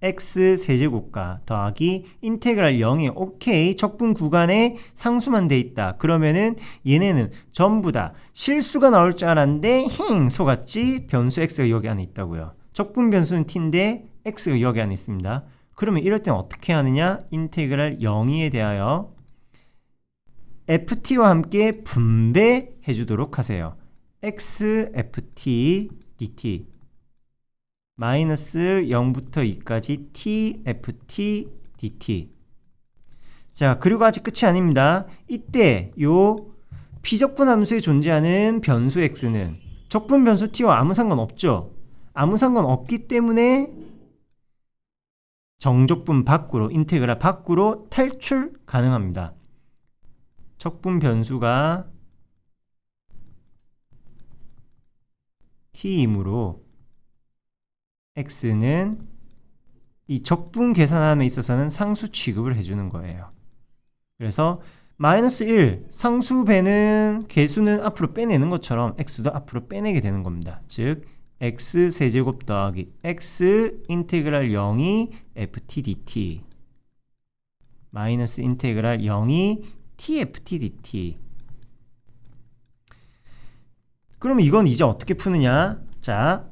[SPEAKER 1] x 세제곱과 더하기 인테그랄 0이 오케이, 적분 구간에 상수만 돼 있다. 그러면은 얘네는 전부 다 실수가 나올 줄 알았는데 속았지. 변수 x가 여기 안에 있다고요. 적분 변수는 t인데 x가 여기 안에 있습니다. 그러면 이럴 땐 어떻게 하느냐? 인테그랄 0이에 대하여 ft와 함께 분배해 주도록 하세요. x ft dt 마이너스 0부터 2까지 t ft dt. 자, 그리고 아직 끝이 아닙니다. 이때 요 피적분 함수에 존재하는 변수 x는 적분 변수 t와 아무 상관없죠. 아무 상관없기 때문에 정적분 밖으로, 인테그랄 밖으로 탈출 가능합니다. 적분 변수가 t이므로 x는 이 적분 계산함에 있어서는 상수 취급을 해주는 거예요. 그래서 마이너스 1 상수 배는 개수는 앞으로 빼내는 것처럼 x도 앞으로 빼내게 되는 겁니다. 즉 x 세제곱 더하기 x 인테그랄 0이 ft dt 마이너스 인테그랄 0이 tft dt. 그럼 이건 이제 어떻게 푸느냐? 자,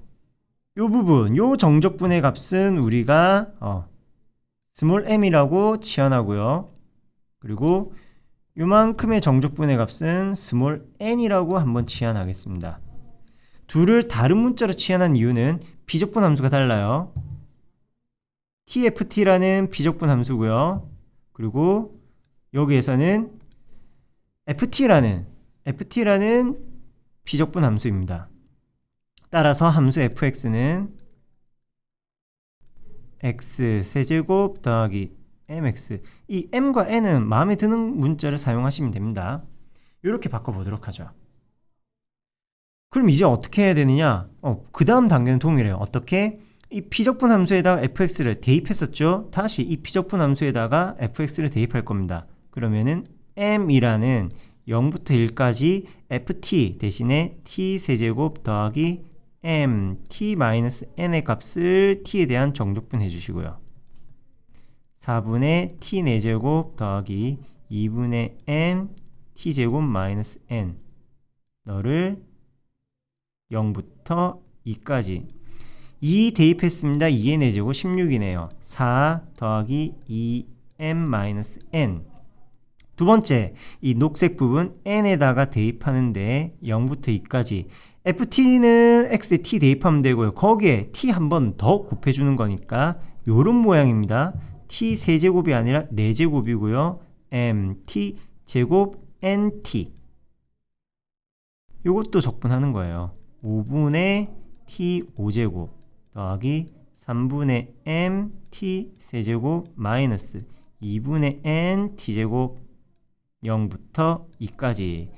[SPEAKER 1] 요 부분, 요 정적분의 값은 우리가 스몰 m이라고 치환하고요. 그리고 요만큼의 정적분의 값은 스몰 n이라고 한번 치환하겠습니다. 둘을 다른 문자로 치환한 이유는 비적분 함수가 달라요. tft라는 비적분 함수고요. 그리고 여기에서는 ft라는 비적분 함수입니다. 따라서 함수 fx는 x 세제곱 더하기 mx, 이 m과 n은 마음에 드는 문자를 사용하시면 됩니다. 이렇게 바꿔보도록 하죠. 그럼 이제 어떻게 해야 되느냐? 그 다음 단계는 동일해요. 어떻게? 이 피적분 함수에다가 fx를 대입했었죠. 다시 이 피적분 함수에다가 fx를 대입할 겁니다. 그러면은 m이라는 0부터 1까지 ft 대신에 t 세제곱 더하기 m t-n의 값을 t에 대한 정적분 해주시고요. 4분의 t 4제곱 더하기 2분의 n t제곱 마이너스 n 너를 0부터 2까지 2 대입했습니다. 2n 의 제곱 16이네요. 4 더하기 2m-n. 두 번째, 이 녹색 부분 n에다가 대입하는데 0부터 2까지 ft는 x에 t 대입하면 되고요. 거기에 t 한 번 더 곱해주는 거니까 요런 모양입니다. t 세제곱이 아니라 4제곱이고요. mt 제곱 nt. 요것도 적분하는 거예요. 5분의 t 5제곱 더하기 3분의 m t 세제곱 마이너스 2분의 n t제곱 0부터 2까지.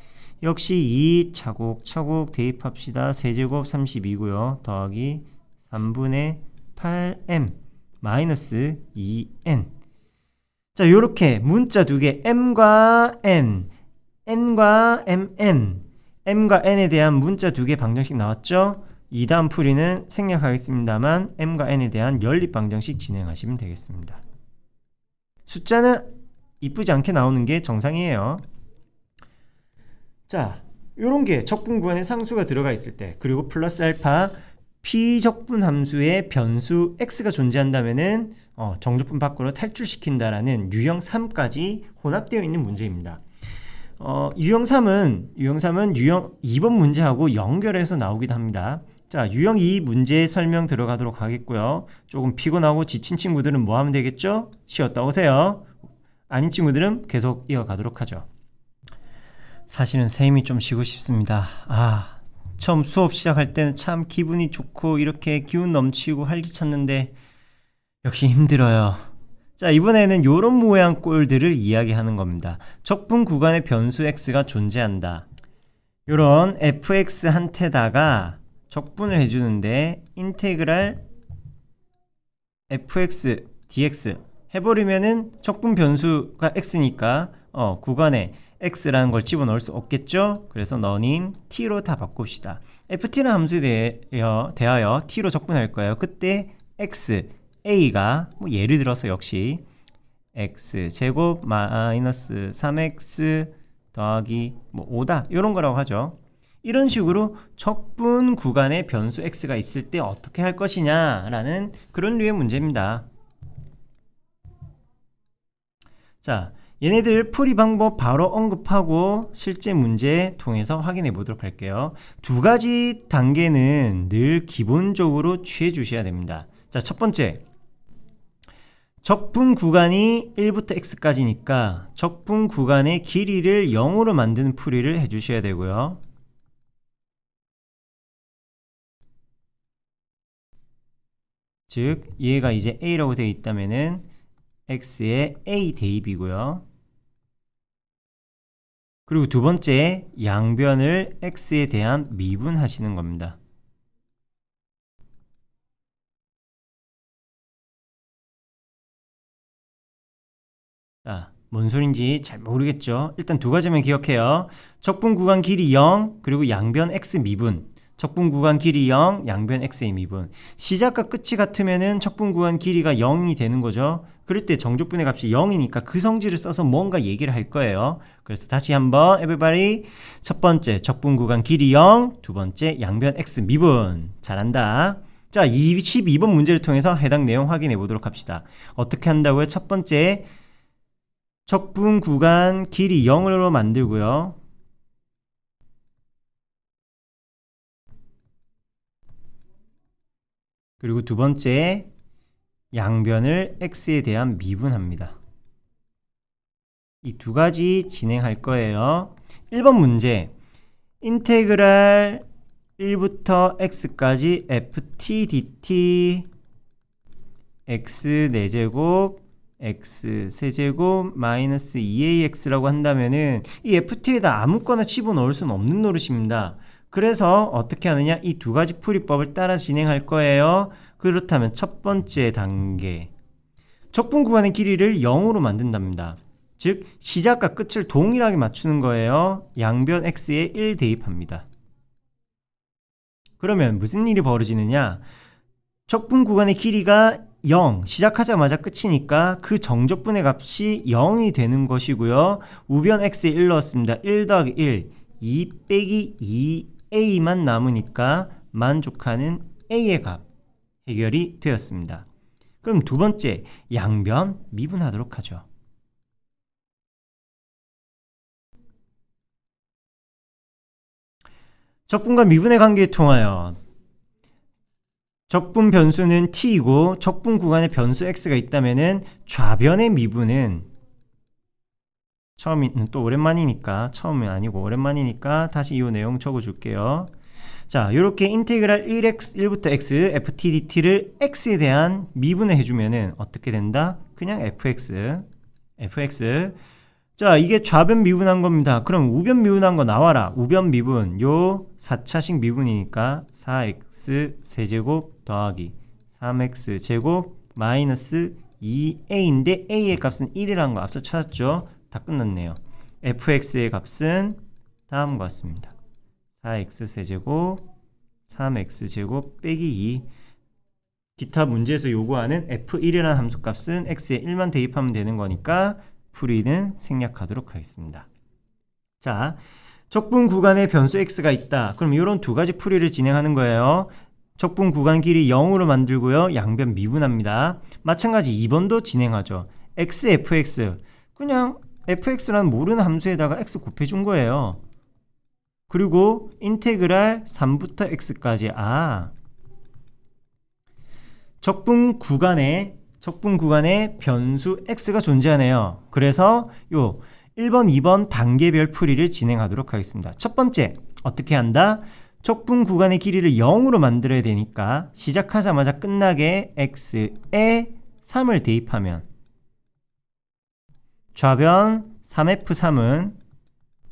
[SPEAKER 1] 역시 2 차곡차곡 대입합시다. 세제곱 32고요. 더하기 3분의 8m 마이너스 2n. 자, 요렇게 문자 두 개 m과 n, n과 mn, m과 n에 대한 문자 두 개 방정식 나왔죠? 이 다음 풀이는 생략하겠습니다만 m과 n에 대한 연립 방정식 진행하시면 되겠습니다. 숫자는 이쁘지 않게 나오는 게 정상이에요. 자, 요런 게 적분 구간에 상수가 들어가 있을 때, 그리고 플러스 알파 비적분 함수의 변수 x가 존재한다면은 정적분 밖으로 탈출시킨다라는 유형 3까지 혼합되어 있는 문제입니다. 유형 3은 유형 2번 문제하고 연결해서 나오기도 합니다. 자, 유형 2 문제 설명 들어가도록 하겠고요. 조금 피곤하고 지친 친구들은 뭐 하면 되겠죠? 쉬었다 오세요. 아닌 친구들은 계속 이어가도록 하죠. 사실은 쌤이 좀 쉬고 싶습니다. 처음 수업 시작할 때는 참 기분이 좋고 이렇게 기운 넘치고 활기찼는데 역시 힘들어요. 자, 이번에는 요런 모양 꼴들을 이야기하는 겁니다. 적분 구간에 변수 x가 존재한다. 요런 fx한테다가 적분을 해주는데 인테그랄 fx dx 해버리면은 적분 변수가 x니까 구간에 x라는 걸 집어넣을 수 없겠죠? 그래서 너님 t로 다 바꿉시다. ft는 함수에 대하여 t로 적분할 거예요. 그때 x, a가 예를 들어서 역시 x제곱 마이너스 3x 더하기 5다 이런 거라고 하죠. 이런 식으로 적분 구간에 변수 x가 있을 때 어떻게 할 것이냐라는 그런 류의 문제입니다. 자, 얘네들 풀이 방법 바로 언급하고 실제 문제 통해서 확인해 보도록 할게요. 두 가지 단계는 늘 기본적으로 취해 주셔야 됩니다. 자, 첫 번째, 적분 구간이 1부터 x까지니까 적분 구간의 길이를 0으로 만드는 풀이를 해 주셔야 되고요. 즉 얘가 이제 a라고 되어 있다면은 x에 a 대입이고요. 그리고 두 번째, 양변을 x에 대한 미분하시는 겁니다. 자, 뭔 소린지 잘 모르겠죠? 일단 두 가지만 기억해요. 적분 구간 길이 0, 그리고 양변 x 미분. 적분 구간 길이 0, 양변 x의 미분. 시작과 끝이 같으면은 적분 구간 길이가 0이 되는 거죠. 그럴 때 정적분의 값이 0이니까 그 성질을 써서 뭔가 얘기를 할 거예요. 그래서 다시 한번 everybody. 첫 번째, 적분 구간 길이 0. 두 번째, 양변 x 미분. 잘한다. 자, 22번 문제를 통해서 해당 내용 확인해 보도록 합시다. 어떻게 한다고요? 첫 번째, 적분 구간 길이 0으로 만들고요. 그리고 두 번째, 양변을 x에 대한 미분합니다. 이 두 가지 진행할 거예요. 1번 문제, 인테그랄 1부터 x까지 ft dt x 4제곱 x 세제곱 마이너스 2ax라고 한다면은 이 ft에다 아무거나 집어넣을 수는 없는 노릇입니다. 그래서 어떻게 하느냐, 이 두 가지 풀이법을 따라 진행할 거예요. 그렇다면 첫 번째 단계, 적분 구간의 길이를 0으로 만든답니다. 즉 시작과 끝을 동일하게 맞추는 거예요. 양변 x에 1 대입합니다. 그러면 무슨 일이 벌어지느냐, 적분 구간의 길이가 0, 시작하자마자 끝이니까 그 정적분의 값이 0이 되는 것이고요. 우변 x에 1 넣었습니다. 1 더하기 1, 2 빼기 2a만 남으니까 만족하는 a의 값. 해결이 되었습니다. 그럼 두 번째, 양변 미분하도록 하죠. 적분과 미분의 관계에 통하여 적분 변수는 t이고 적분 구간에 변수 x가 있다면은 좌변의 미분은 처음은 또 오랜만이니까 처음은 아니고 오랜만이니까 다시 이 내용 적어줄게요. 자, 이렇게 인테그랄 1부터 x ft dt를 x에 대한 미분을 해주면은 어떻게 된다? 그냥 fx. 자, 이게 좌변 미분한 겁니다. 그럼 우변 미분한 거 나와라. 우변 미분, 요 4차식 미분이니까 4x 세제곱 더하기 3x 제곱 마이너스 2a인데 a의 값은 1이라는 거 앞서 찾았죠? 다 끝났네요. fx의 값은 다음과 같습니다. 4x 세제곱 3x 제곱 빼기 2. 기타 문제에서 요구하는 f1이라는 함수값은 x에 1만 대입하면 되는 거니까 풀이는 생략하도록 하겠습니다. 자, 적분 구간에 변수 x가 있다. 그럼 이런 두 가지 풀이를 진행하는 거예요. 적분 구간 길이 0으로 만들고요. 양변 미분합니다. 마찬가지 2번도 진행하죠. x, fx. 그냥 fx라는 모르는 함수에다가 x 곱해준 거예요. 그리고 인테그랄 3부터 x까지. 적분 구간에 변수 x가 존재하네요. 그래서 요 1번, 2번 단계별 풀이를 진행하도록 하겠습니다. 첫 번째, 어떻게 한다? 적분 구간의 길이를 0으로 만들어야 되니까 시작하자마자 끝나게 x에 3을 대입하면 좌변 3f3은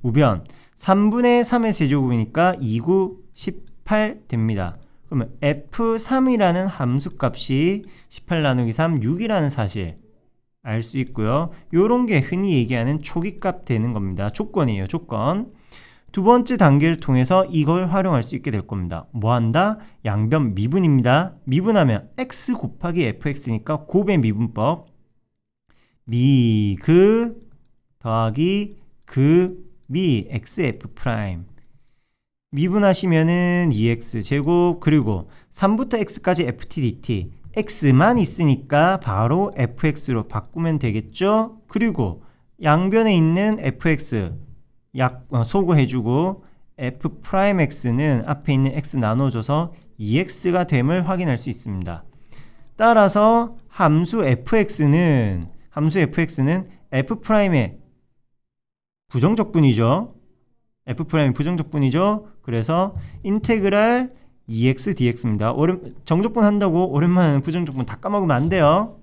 [SPEAKER 1] 우변 3분의 3의 세제곱이니까 2, 9, 18 됩니다. 그러면 f3이라는 함수값이 18 나누기 3, 6이라는 사실 알 수 있고요. 요런 게 흔히 얘기하는 초기값 되는 겁니다. 조건이에요. 조건. 두 번째 단계를 통해서 이걸 활용할 수 있게 될 겁니다. 뭐 한다? 양변 미분입니다. 미분하면 x 곱하기 fx니까 곱의 미분법. 그 더하기 미 xf 프라임. 미분하시면은 2x 제곱 그리고 3부터 x까지 ft dt. x만 있으니까 바로 fx로 바꾸면 되겠죠? 그리고 양변에 있는 fx 소거해주고 f 프라임 x는 앞에 있는 x 나눠줘서 2x가 됨을 확인할 수 있습니다. 따라서 함수 fx는 f 프라임의 부정적분이죠. f 프라임이 부정적분이죠. 그래서 인테그랄 2x dx입니다. 정적분 한다고 오랜만에 부정적분 다 까먹으면 안 돼요.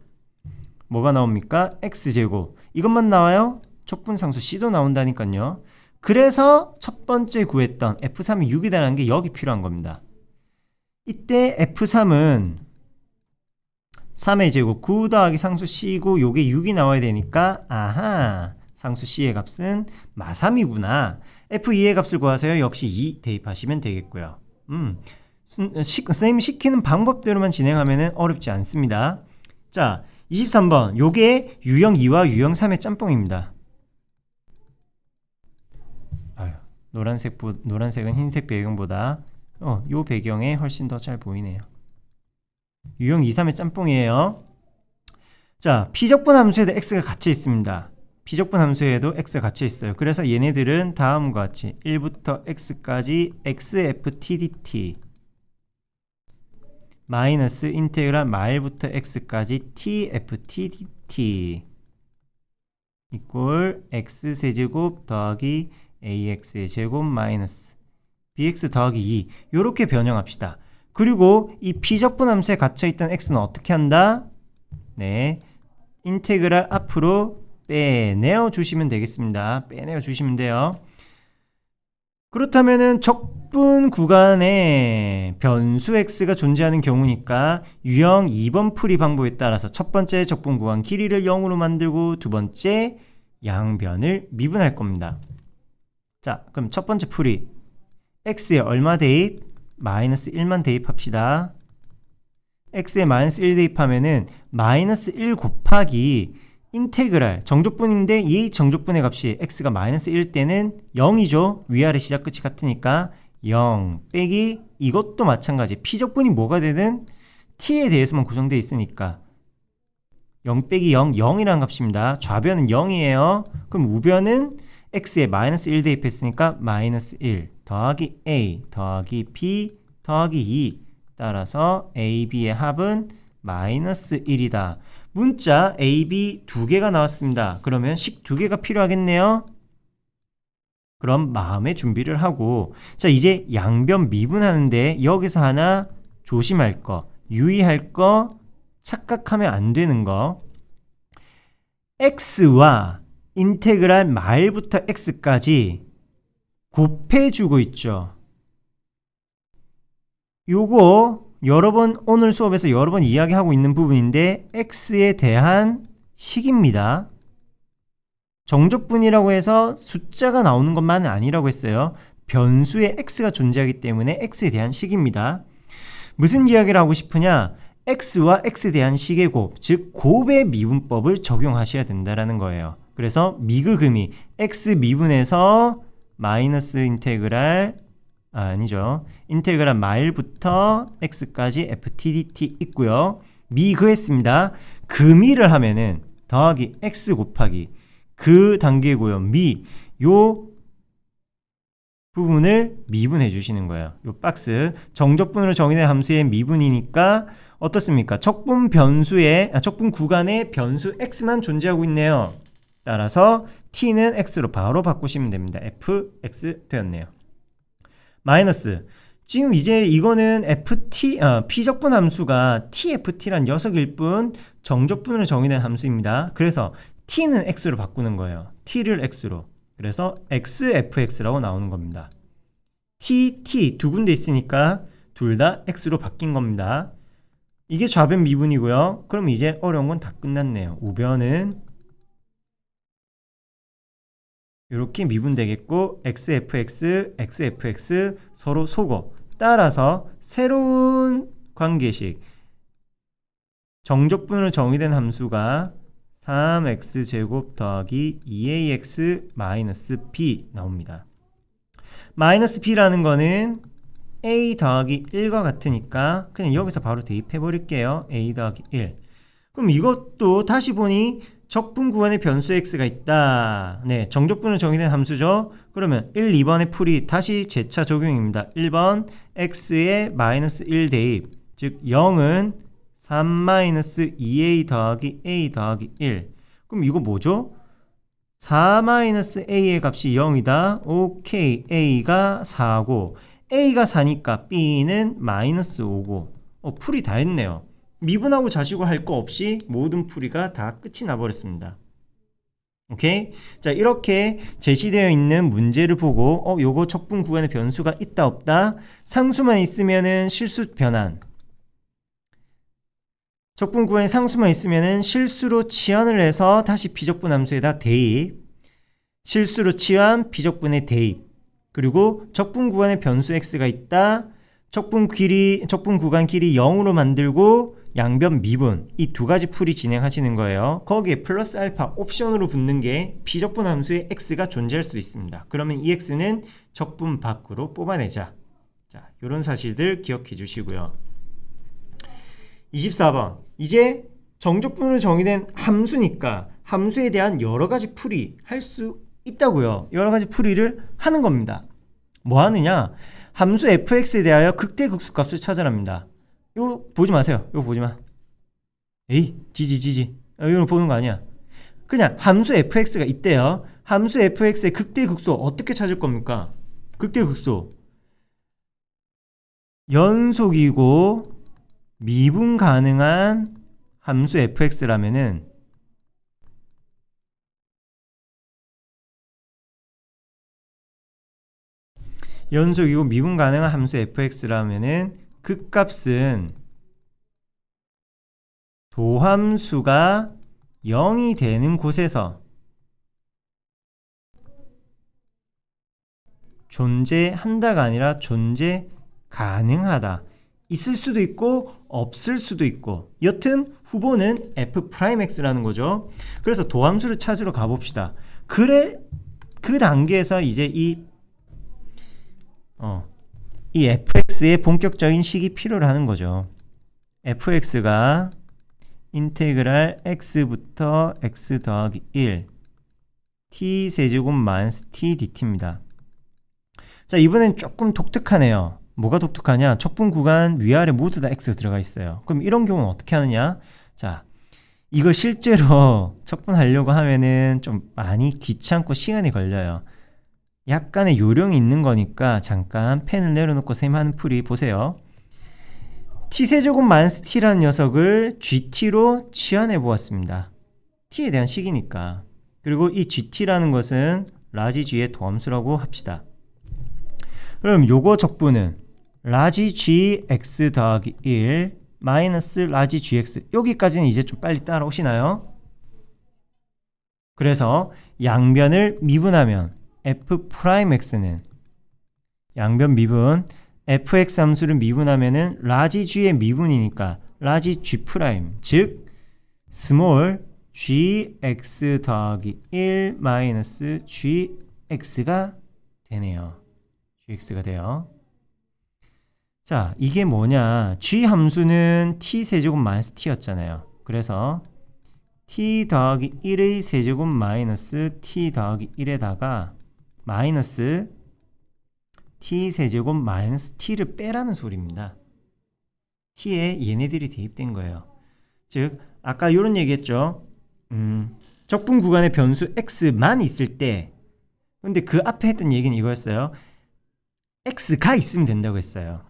[SPEAKER 1] 뭐가 나옵니까? x제곱. 이것만 나와요? 적분상수 c도 나온다니까요. 그래서 첫 번째 구했던 f3이 6이라는 게 여기 필요한 겁니다. 이때 f3은 3의 제곱 9 더하기 상수 c고 요게 6이 나와야 되니까 상수 c의 값은 마3이구나. f2의 값을 구하세요. 역시 2 대입하시면 되겠고요. 선생님이 시키는 방법대로만 진행하면 어렵지 않습니다. 자, 23번. 요게 유형 2와 유형 3의 짬뽕입니다. 노란색은 흰색 배경보다 요 배경에 훨씬 더 잘 보이네요. 유형 2, 3의 짬뽕이에요. 자, 피적분 함수에도 x가 갇혀 있습니다. 피적분 함수에도 x가 갇혀 있어요. 그래서 얘네들은 다음과 같이 1부터 x까지 xftdt 마이너스 인테그랄 말부터 x까지 tftdt 이꼴 x세제곱 더하기 ax의 제곱 마이너스 bx 더하기 2 요렇게 변형합시다. 그리고 이 피적분 함수에 갇혀있던 x는 어떻게 한다? 네, 인테그랄 앞으로 빼내어 주시면 되겠습니다. 빼내어 주시면 돼요. 그렇다면은 적분 구간에 변수 x가 존재하는 경우니까 유형 2번 풀이 방법에 따라서 첫 번째 적분 구간 길이를 0으로 만들고 두 번째 양변을 미분할 겁니다. 자, 그럼 첫 번째 풀이 x에 얼마 대입? 마이너스 1만 대입합시다. x에 마이너스 1 대입하면은 마이너스 1 곱하기 인테그랄 정적분인데 이 정적분의 값이 x가 마이너스 1 때는 0이죠. 위아래 시작 끝이 같으니까 0 빼기 이것도 마찬가지. 피적분이 뭐가 되든 t에 대해서만 고정되어 있으니까 0 빼기 0, 0이라는 값입니다. 좌변은 0이에요. 그럼 우변은 x에 마이너스 1 대입했으니까 마이너스 1 더하기 a 더하기 b 더하기 2 따라서 a, b의 합은 마이너스 1이다. 문자 a, b 두 개가 나왔습니다. 그러면 식 두 개가 필요하겠네요. 그럼 마음의 준비를 하고, 자 이제 양변 미분하는데 여기서 하나 조심할 거, 유의할 거, 착각하면 안 되는 거, x와 인테그랄 말부터 x까지 곱해주고 있죠. 요거 여러 번 오늘 수업에서 여러 번 이야기하고 있는 부분인데 x에 대한 식입니다. 정적분이라고 해서 숫자가 나오는 것만은 아니라고 했어요. 변수에 x가 존재하기 때문에 x에 대한 식입니다. 무슨 이야기를 하고 싶으냐? x와 x에 대한 식의 곱, 즉 곱의 미분법을 적용하셔야 된다는 거예요. 그래서 미그금이 x 미분에서 마이너스 인테그랄 인테그랄 말부터 x까지 ftdt 있고요. 미그했습니다. 금이를 하면은 더하기 x 곱하기 그 단계고요. 요 부분을 미분해 주시는 거예요. 요 박스 정적분으로 정의된 함수의 미분이니까 어떻습니까? 적분 구간에 변수 x만 존재하고 있네요. 따라서 t는 x로 바로 바꾸시면 됩니다. fx 되었네요. 마이너스, 지금 이제 이거는 p적분 함수가 tft란 녀석일 뿐 정적분으로 정의된 함수입니다. 그래서 t는 x로 바꾸는 거예요. t를 x로. 그래서 xfx라고 나오는 겁니다. t 두 군데 있으니까 둘 다 x로 바뀐 겁니다. 이게 좌변 미분이고요. 그럼 이제 어려운 건 다 끝났네요. 우변은 이렇게 미분되겠고 xfx 서로 소거. 따라서 새로운 관계식 정적분으로 정의된 함수가 3x제곱 더하기 2ax 마이너스 b 나옵니다. 마이너스 b라는 거는 a 더하기 1과 같으니까 그냥 여기서 바로 대입해 버릴게요. a 더하기 1. 그럼 이것도 다시 보니 적분 구간에 변수 x가 있다. 네, 정적분으로 정의된 함수죠. 그러면 1, 2번의 풀이 다시 재차 적용입니다. 1번 x에 마이너스 1 대입, 즉 0은 3-2a 더하기 a 더하기 1. 그럼 이거 뭐죠? 4-a의 값이 0이다. 오케이, a가 4고 a가 4니까 b는 마이너스 5고 풀이 다 했네요. 미분하고 자시고 할 거 없이 모든 풀이가 다 끝이 나버렸습니다. 오케이? 자, 이렇게 제시되어 있는 문제를 보고 요거 적분 구간에 변수가 있다 없다, 상수만 있으면은 실수 변환, 적분 구간에 상수만 있으면은 실수로 치환을 해서 다시 비적분 함수에다 대입, 실수로 치환 비적분에 대입, 그리고 적분 구간에 변수 x가 있다, 적분 구간 길이 0으로 만들고 양변 미분, 이 두 가지 풀이 진행하시는 거예요. 거기에 플러스 알파 옵션으로 붙는 게 비적분 함수에 x가 존재할 수도 있습니다. 그러면 이 x는 적분 밖으로 뽑아내자. 자, 이런 사실들 기억해 주시고요. 24번, 이제 정적분으로 정의된 함수니까 함수에 대한 여러 가지 풀이 할 수 있다고요. 여러 가지 풀이를 하는 겁니다. 뭐 하느냐? 함수 fx에 대하여 극대 극소값을 찾아랍니다. 이거 보지 마세요. 이거 보지 마. 에이, 지지. 이거 보는 거 아니야. 그냥 함수 fx가 있대요. 함수 fx의 극대 극소 어떻게 찾을 겁니까? 극대 극소 연속이고 미분 가능한 함수 fx라면은 연속이고 미분 가능한 함수 fx라면은 그 값은 도함수가 0이 되는 곳에서 존재한다가 아니라 존재 가능하다. 있을 수도 있고 없을 수도 있고, 여튼 후보는 f'x라는 거죠. 그래서 도함수를 찾으러 가봅시다. 그래, 그 단계에서 이제 이 fx의 본격적인 식이 필요로 하는 거죠. fx가 인테그랄 x부터 x 더하기 1 t 세제곱 마이너스 t dt입니다. 자, 이번엔 조금 독특하네요. 뭐가 독특하냐? 척분 구간 위아래 모두 다 x 들어가 있어요. 그럼 이런 경우는 어떻게 하느냐? 자, 이걸 실제로 척분하려고 하면은 좀 많이 귀찮고 시간이 걸려요. 약간의 요령이 있는 거니까 잠깐 펜을 내려놓고 선생님 하는 풀이 보세요. t세제곱 마이너스 t라는 녀석을 gt로 치환해 보았습니다. t에 대한 식이니까. 그리고 이 gt라는 것은 라지 g의 도함수라고 합시다. 그럼 요거 적분은 라지 g x 더하기 1 마이너스 라지 gx, 여기까지는 이제 좀 빨리 따라오시나요? 그래서 양변을 미분하면 f'x는 양변 미분 fx 함수를 미분하면은 라지 g의 미분이니까 라지 g 프라임, 즉 스몰 gx 더하기 1 마이너스 gx가 되네요. gx가 돼요. 자, 이게 뭐냐? g 함수는 t 세제곱 마이너스 t였잖아요. 그래서 t 더하기 1의 세제곱 마이너스 t 더하기 1에다가 마이너스 t 세제곱 마이너스 t를 빼라는 소리입니다. t에 얘네들이 대입된 거예요. 즉 아까 이런 얘기 했죠. 적분 구간의 변수 x만 있을 때, 근데 그 앞에 했던 얘기는 이거였어요. x가 있으면 된다고 했어요.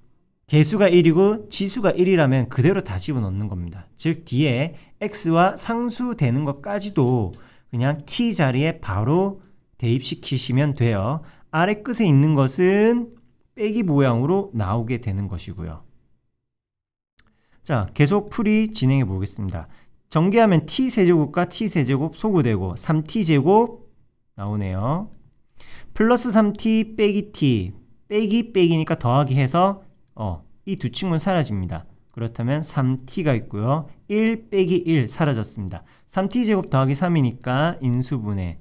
[SPEAKER 1] 개수가 1이고 지수가 1이라면 그대로 다 집어넣는 겁니다. 즉 뒤에 x와 상수되는 것까지도 그냥 t 자리에 바로 대입시키시면 돼요. 아래 끝에 있는 것은 빼기 모양으로 나오게 되는 것이고요. 자, 계속 풀이 진행해 보겠습니다. 전개하면 t세제곱과 t세제곱 소구되고 3t제곱 나오네요. 플러스 3t 빼기 t 빼기 빼기니까 더하기 해서 이 두 친구는 사라집니다. 그렇다면 3t가 있고요. 1 빼기 1 사라졌습니다. 3t제곱 더하기 3이니까 인수분해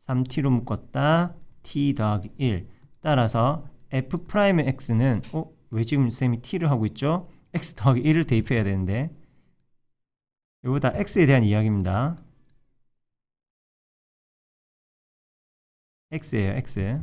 [SPEAKER 1] 3t로 묶었다 t 더하기 1. 따라서 f'x는 왜 지금 쌤이 t를 하고 있죠? x 더하기 1을 대입해야 되는데, 이거 다 x에 대한 이야기입니다. x예요, x.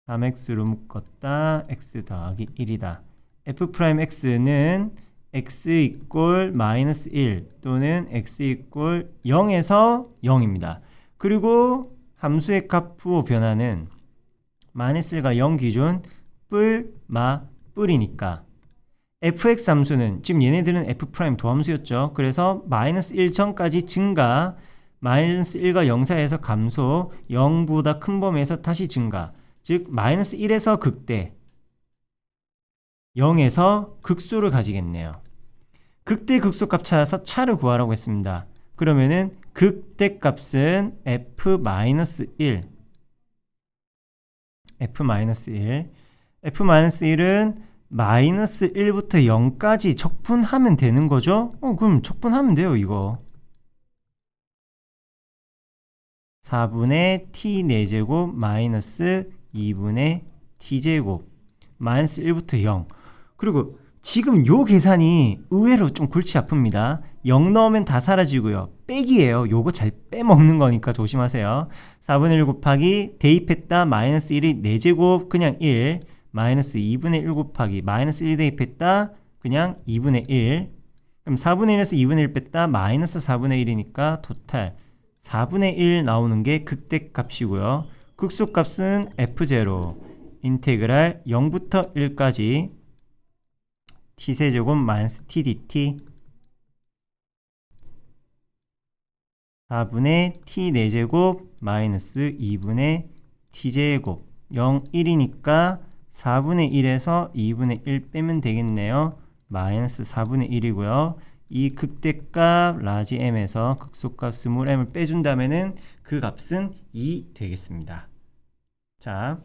[SPEAKER 1] (3x로) 묶었다 x 더하기 1이다. f'x는 x 이꼴 마이너스 1 또는 x 이꼴 0에서 0입니다. 그리고 함수의 값후 변화는 마이너스 1과 0 기준 뿔, 마, 뿔이니까 fx 함수는 지금 얘네들은 f' 도함수였죠. 그래서 마이너스 1 전까지 증가, 마이너스 1과 0 사이에서 감소, 0보다 큰 범위에서 다시 증가, 즉 마이너스 1에서 극대, 0에서 극소를 가지겠네요. 극대 극소값 찾아서 차를 구하라고 했습니다. 그러면은 극대값은 f-1 f-1은 마이너스 1부터 0까지 적분하면 되는 거죠? 그럼 적분하면 돼요, 이거. 4분의 t 4제곱 마이너스 2분의 t제곱 마이너스 1부터 0. 그리고 지금 요 계산이 의외로 좀 골치 아픕니다. 0 넣으면 다 사라지고요. 빼기예요. 요거 잘 빼먹는 거니까 조심하세요. 4분의 1 곱하기 대입했다 마이너스 1이 4제곱 그냥 1, 마이너스 2분의 1 곱하기 마이너스 1 대입했다 그냥 2분의 1. 그럼 4분의 1에서 2분의 1 뺐다 마이너스 4분의 1이니까 토탈 4분의 1 나오는 게 극대값이고요. 극소값은 f0 인테그랄 0부터 1까지 t세제곱 마이너스 t dt 4분의 t 4제곱 마이너스 2분의 t제곱 0, 1이니까 4분의 1에서 2분의 1 빼면 되겠네요. 마이너스 4분의 1이고요. 이 극대값 라지 m에서 극소값 스몰 m을 빼준다면은 그 값은 2 되겠습니다. 자,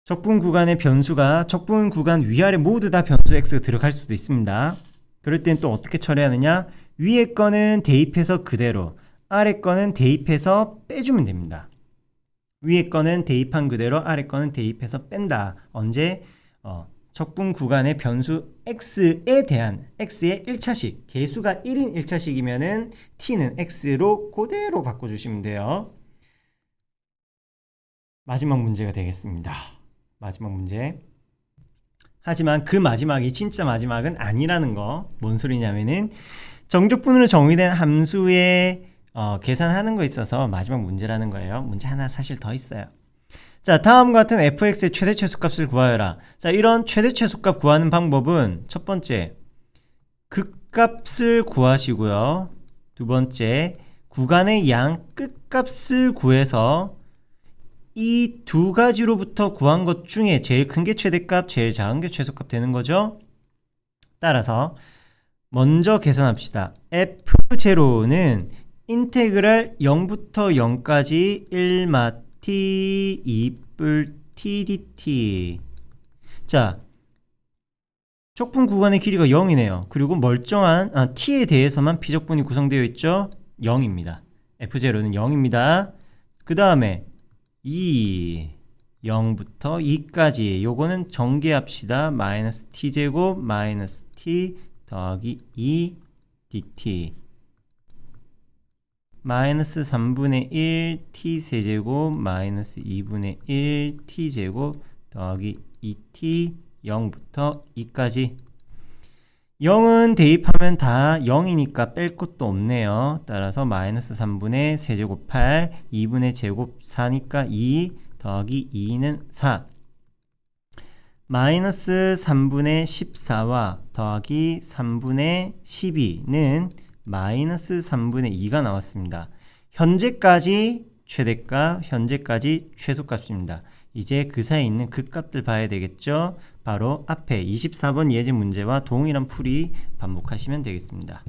[SPEAKER 1] 적분 구간의 변수가 적분 구간 위아래 모두 다 변수 x가 들어갈 수도 있습니다. 그럴 땐 또 어떻게 처리하느냐? 위에 거는 대입해서 그대로, 아래 거는 대입해서 빼주면 됩니다. 위에 거는 대입한 그대로 아래 거는 대입해서 뺀다. 언제? 적분 구간의 변수 x에 대한 x의 1차식, 개수가 1인 1차식이면은 t는 x로 그대로 바꿔주시면 돼요. 마지막 문제가 되겠습니다. 마지막 문제. 하지만 그 마지막이 진짜 마지막은 아니라는 거. 뭔 소리냐면은 정적분으로 정의된 함수의 계산하는 거 있어서 마지막 문제라는 거예요. 문제 하나 사실 더 있어요. 자, 다음과 같은 fx의 최대 최소값을 구하여라. 자, 이런 최대 최소값 구하는 방법은 첫 번째, 극값을 구하시고요. 두 번째, 구간의 양 끝값을 구해서 이 두 가지로부터 구한 것 중에 제일 큰 게 최대값, 제일 작은 게 최소값 되는 거죠. 따라서 먼저 계산합시다. f0는 인테그랄 0부터 0까지 1마T 2뿔 t dt. 자, 적분 구간의 길이가 0이네요. 그리고 멀쩡한 t에 대해서만 피적분이 구성되어 있죠. 0입니다. f0는 0입니다. 그 다음에 0부터 2까지 요거는 정개합시다. 마이너스 t제곱 마이너스 t 더하기 2 dt 마이너스 3분의 1 t세제곱 마이너스 2분의 1 t제곱 더하기 2t 0부터 2까지 0은 대입하면 다 0이니까 뺄 것도 없네요. 따라서 마이너스 3분의 세제곱 8 2분의 제곱 4니까 2 더하기 2는 4 마이너스 3분의 14와 더하기 3분의 12는 마이너스 3분의 2가 나왔습니다. 현재까지 최대값, 현재까지 최소값입니다. 이제 그 사이에 있는 극값들 봐야 되겠죠. 바로 앞에 24번 예제 문제와 동일한 풀이 반복하시면 되겠습니다.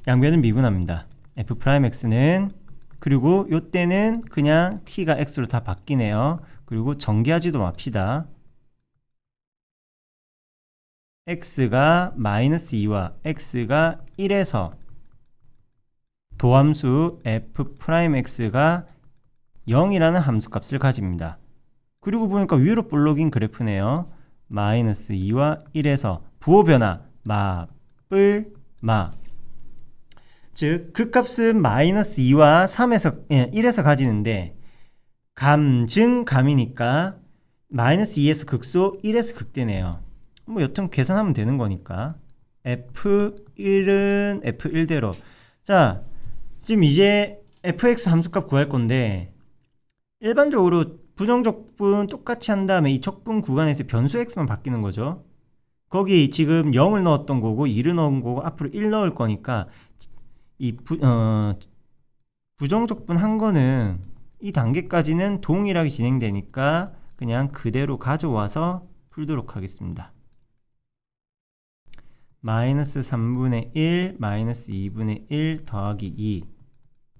[SPEAKER 1] 양변은 미분합니다. f'x는 그리고 요때는 그냥 t가 x로 다 바뀌네요. 그리고 정개하지도 맙시다. x가 마이너스 2와 x가 1에서 도함수 f'x가 0이라는 함수값을 가집니다. 그리고 보니까 위로 볼록인 그래프네요. 마이너스 2와 1에서 부호변화 마뿔마 즉 극값은 마이너스 2와 3에서 1에서 가지는데 감이니까 마이너스 2에서 극소 1에서 극대네요. 뭐 여튼 계산하면 되는 거니까 f1은 f1대로 자 지금 이제 fx 함수값 구할 건데 일반적으로 부정적분 똑같이 한 다음에 이 적분 구간에서 변수 x만 바뀌는 거죠. 거기 지금 0을 넣었던 거고 1을 넣은 거고 앞으로 1 넣을 거니까 이 부정적분 한 거는 이 단계까지는 동일하게 진행되니까 그냥 그대로 가져와서 풀도록 하겠습니다. 마이너스 3분의 1 마이너스 2분의 1 더하기 2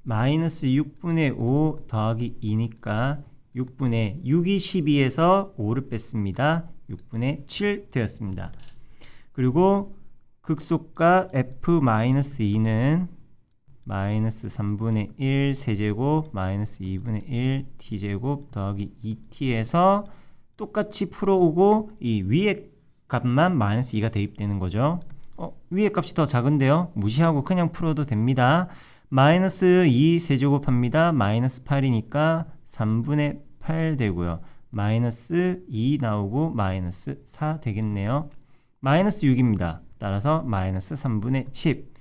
[SPEAKER 1] 마이너스 6분의 5 더하기 2니까 6분의 6이 12에서 5를 뺐습니다. 6분의 7 되었습니다. 그리고 극속과 f-2는 마이너스 3분의 1 세제곱 마이너스 2분의 1 t제곱 더하기 2t에서 똑같이 풀어오고 이 위에 값만 마이너스 2가 대입되는 거죠. 위에 값이 더 작은데요. 무시하고 그냥 풀어도 됩니다. 마이너스 2 세제곱 합니다. 마이너스 8이니까 3분의 8 되고요. 마이너스 2 나오고 마이너스 4 되겠네요. 마이너스 6입니다. 따라서 마이너스 3분의 10.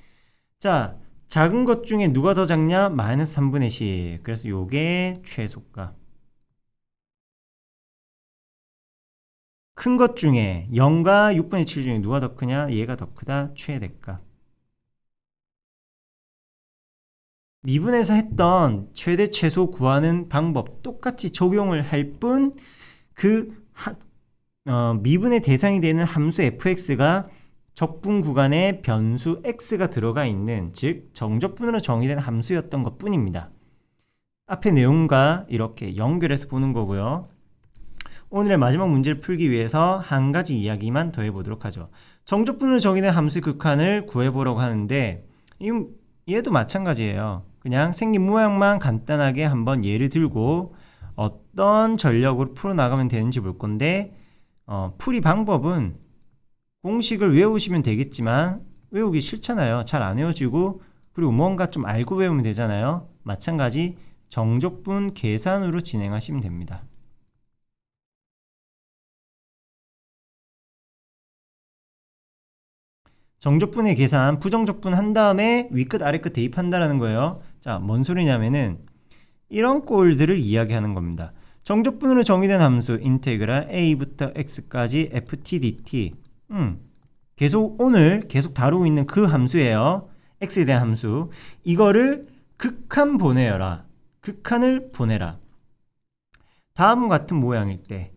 [SPEAKER 1] 자, 작은 것 중에 누가 더 작냐? 마이너스 3분의 10. 그래서 요게 최소값. 큰 것 중에 0과 6분의 7 중에 누가 더 크냐? 얘가 더 크다. 최대값. 미분에서 했던 최대 최소 구하는 방법 똑같이 적용을 할 뿐 미분의 대상이 되는 함수 fx가 적분 구간에 변수 x가 들어가 있는 즉 정적분으로 정의된 함수였던 것 뿐입니다. 앞의 내용과 이렇게 연결해서 보는 거고요. 오늘의 마지막 문제를 풀기 위해서 한 가지 이야기만 더 해보도록 하죠. 정적분으로 정의된 함수의 극한을 구해보려고 하는데 얘도 마찬가지예요. 그냥 생긴 모양만 간단하게 한번 예를 들고 어떤 전력으로 풀어나가면 되는지 볼 건데 풀이 방법은 공식을 외우시면 되겠지만 외우기 싫잖아요. 잘 안 외워지고 그리고 뭔가 좀 알고 외우면 되잖아요. 마찬가지 정적분 계산으로 진행하시면 됩니다. 정적분의 계산, 부정적분 한 다음에 위끝 아래끝 대입한다라는 거예요. 자, 뭔 소리냐면은 이런 꼴들을 이야기하는 겁니다. 정적분으로 정의된 함수 인테그랄 a부터 x까지 ft dt 오늘 계속 다루고 있는 그 함수예요. x에 대한 함수. 이거를 극한 보내어라. 극한을 보내라. 다음 같은 모양일 때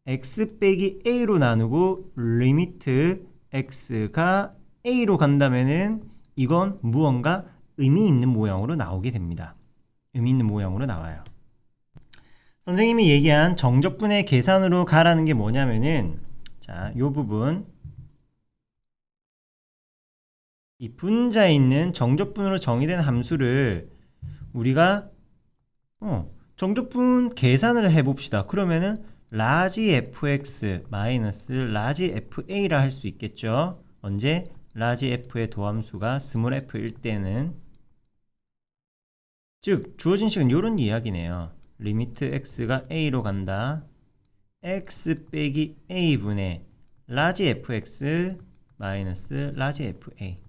[SPEAKER 1] x 빼기 a로 나누고 리미트 x가 a로 간다면은 이건 무언가 의미 있는 모양으로 나오게 됩니다. 의미 있는 모양으로 나와요. 선생님이 얘기한 정적분의 계산으로 가라는 게 뭐냐면은 자, 요 부분 이 분자에 있는 정적분으로 정의된 함수를 우리가 정적분 계산을 해봅시다. 그러면은 라지 fx 마이너스 라지 fa라 할 수 있겠죠. 언제? 라지 f의 도함수가 스몰 f일 때는, 즉 주어진 식은 이런 이야기네요. 리미트 x가 a로 간다. x 빼기 a분의 라지 fx 마이너스 라지 fa.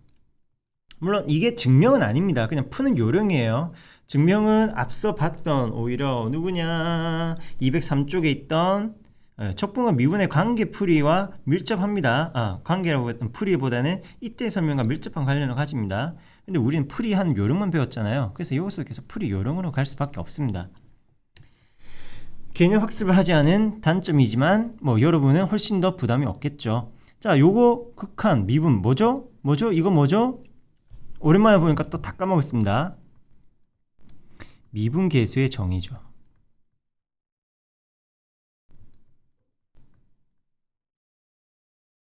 [SPEAKER 1] 물론 이게 증명은 아닙니다. 그냥 푸는 요령이에요. 증명은 앞서 봤던 오히려 누구냐 203쪽에 있던 척분과 미분의 관계 풀이와 밀접합니다. 관계라고 했던 풀이보다는 이때 설명과 밀접한 관련을 가집니다. 근데 우리는 풀이하는 요령만 배웠잖아요. 그래서 이것을 계속 풀이 요령으로 갈 수밖에 없습니다. 개념 학습을 하지 않은 단점이지만 여러분은 훨씬 더 부담이 없겠죠. 자, 요거 극한 미분 뭐죠? 이거 뭐죠? 오랜만에 보니까 또 다 까먹었습니다. 미분계수의 정의죠.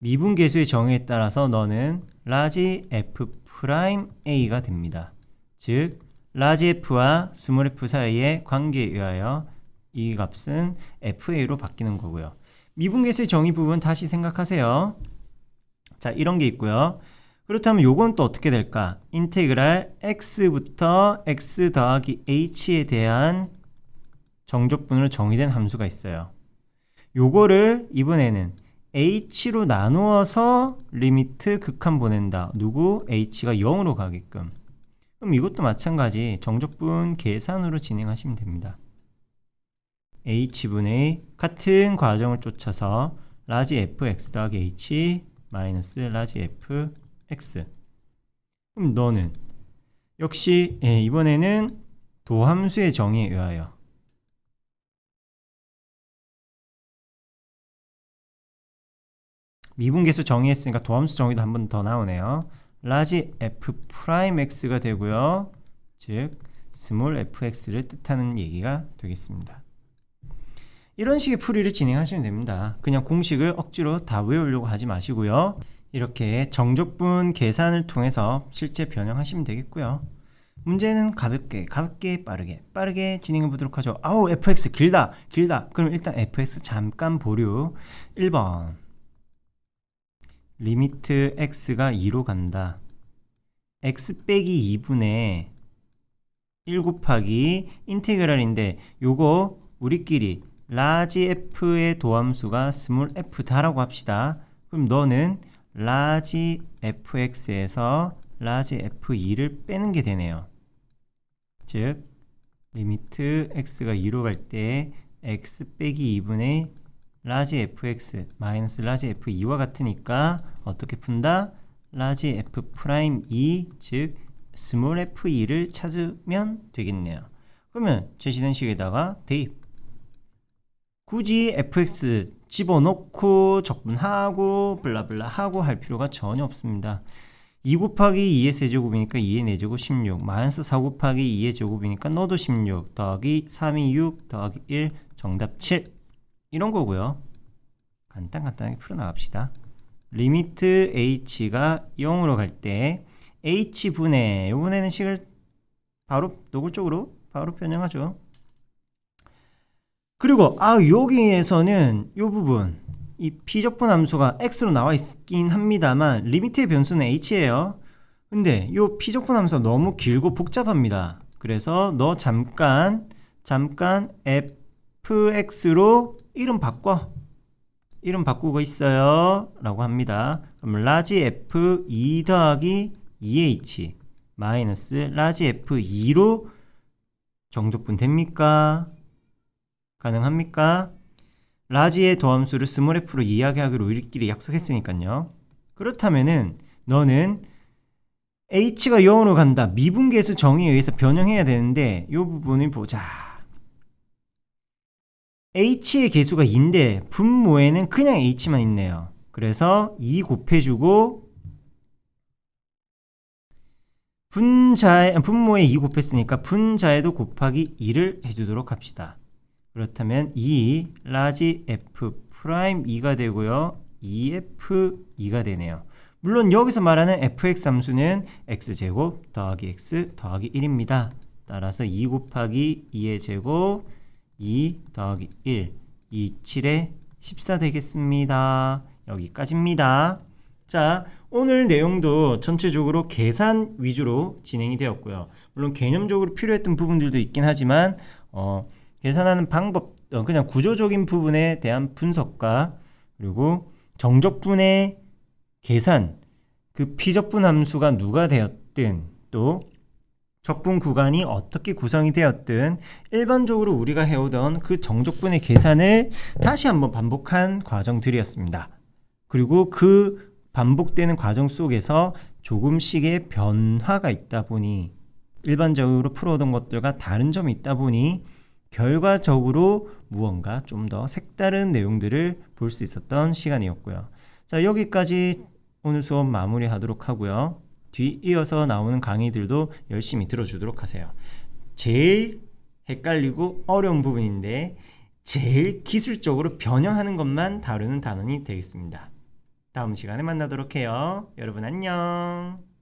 [SPEAKER 1] 미분계수의 정의에 따라서 너는 라지 f 프라임 a가 됩니다. 즉 라지 f와 스몰 f 사이의 관계에 의하여 이 값은 fa로 바뀌는 거고요. 미분계수의 정의 부분 다시 생각하세요. 자, 이런 게 있고요. 그렇다면 요건 또 어떻게 될까? 인테그랄 x부터 x 더하기 h에 대한 정적분으로 정의된 함수가 있어요. 요거를 이번에는 h로 나누어서 리미트 극한 보낸다. 누구? h가 0으로 가게끔. 그럼 이것도 마찬가지 정적분 계산으로 진행하시면 됩니다. h분의 같은 과정을 쫓아서 라지 fx 더하기 h 마이너스 라지 fx. 그럼 너는 역시 이번에는 도함수의 정의에 의하여 미분계수 정의했으니까 도함수 정의도 한 번 더 나오네요. 라지 f 프라임 x가 되고요. 즉 스몰 fx를 뜻하는 얘기가 되겠습니다. 이런 식의 풀이를 진행하시면 됩니다. 그냥 공식을 억지로 다 외우려고 하지 마시고요. 이렇게 정적분 계산을 통해서 실제 변형하시면 되겠고요. 문제는 가볍게 빠르게 진행해 보도록 하죠. 아우 fx 길다. 그럼 일단 fx 잠깐 보류. 1번 리미트 x가 2로 간다. x 빼기 2분의 1 곱하기 인테그랄인데 요거 우리끼리 라지 f의 도함수가 스몰 f다라고 합시다. 그럼 너는 라지 fx에서 라지 f2를 빼는 게 되네요. 즉 리미트 x가 2로 갈 때 x 빼기 2분의 라지 fx 마이너스 라지 f2와 같으니까 어떻게 푼다? 라지 f 프라임 2 즉 스몰 f2를 찾으면 되겠네요. 그러면 제시된 식에다가 대입. 굳이 fx 집어넣고 적분하고 블라블라 하고 할 필요가 전혀 없습니다. 2 곱하기 2의 세제곱이니까 2의 4제곱 16 마이너스 4 곱하기 2의 제곱이니까 너도 16 더하기 3이 6 더하기 1 정답 7 이런 거고요. 간단하게 풀어나갑시다. 리미트 h가 0으로 갈 때 h분의 요번에는 식을 바로 노골적으로 바로 변형하죠. 그리고 여기에서는 이 부분 이 피적분 함수가 x로 나와 있긴 합니다만 리미트의 변수는 h예요. 근데 이 피적분 함수가 너무 길고 복잡합니다. 그래서 너 잠깐 fx로 이름 바꾸고 있어요 라고 합니다. 그럼 라지 f 2 더하기 2h 마이너스 라지 f2로 정적분 됩니까? 가능합니까? 라지의 도함수를 스몰 f로 이야기하기로 우리끼리 약속했으니까요. 그렇다면은 너는 h가 0으로 간다. 미분계수 정의에 의해서 변형해야 되는데 이 부분을 보자. h의 계수가 2인데 분모에는 그냥 h만 있네요. 그래서 2 곱해주고 분모에 2 곱했으니까 분자에도 곱하기 2를 해주도록 합시다. 그렇다면 2 라지 f 프라임 2가 되고요. 2f2가 되네요. 물론 여기서 말하는 fx 함수는 x제곱 더하기 x 더하기 1입니다. 따라서 2 곱하기 2의 제곱 2 더하기 1 2, 7에 14 되겠습니다. 여기까지입니다. 자, 오늘 내용도 전체적으로 계산 위주로 진행이 되었고요. 물론 개념적으로 필요했던 부분들도 있긴 하지만 계산하는 방법, 그냥 구조적인 부분에 대한 분석과 그리고 정적분의 계산, 그 피적분 함수가 누가 되었든 또 적분 구간이 어떻게 구성이 되었든 일반적으로 우리가 해오던 그 정적분의 계산을 다시 한번 반복한 과정들이었습니다. 그리고 그 반복되는 과정 속에서 조금씩의 변화가 있다 보니 일반적으로 풀어오던 것들과 다른 점이 있다 보니 결과적으로 무언가 좀 더 색다른 내용들을 볼 수 있었던 시간이었고요. 자, 여기까지 오늘 수업 마무리하도록 하고요. 뒤이어서 나오는 강의들도 열심히 들어주도록 하세요. 제일 헷갈리고 어려운 부분인데 제일 기술적으로 변형하는 것만 다루는 단원이 되겠습니다. 다음 시간에 만나도록 해요. 여러분 안녕.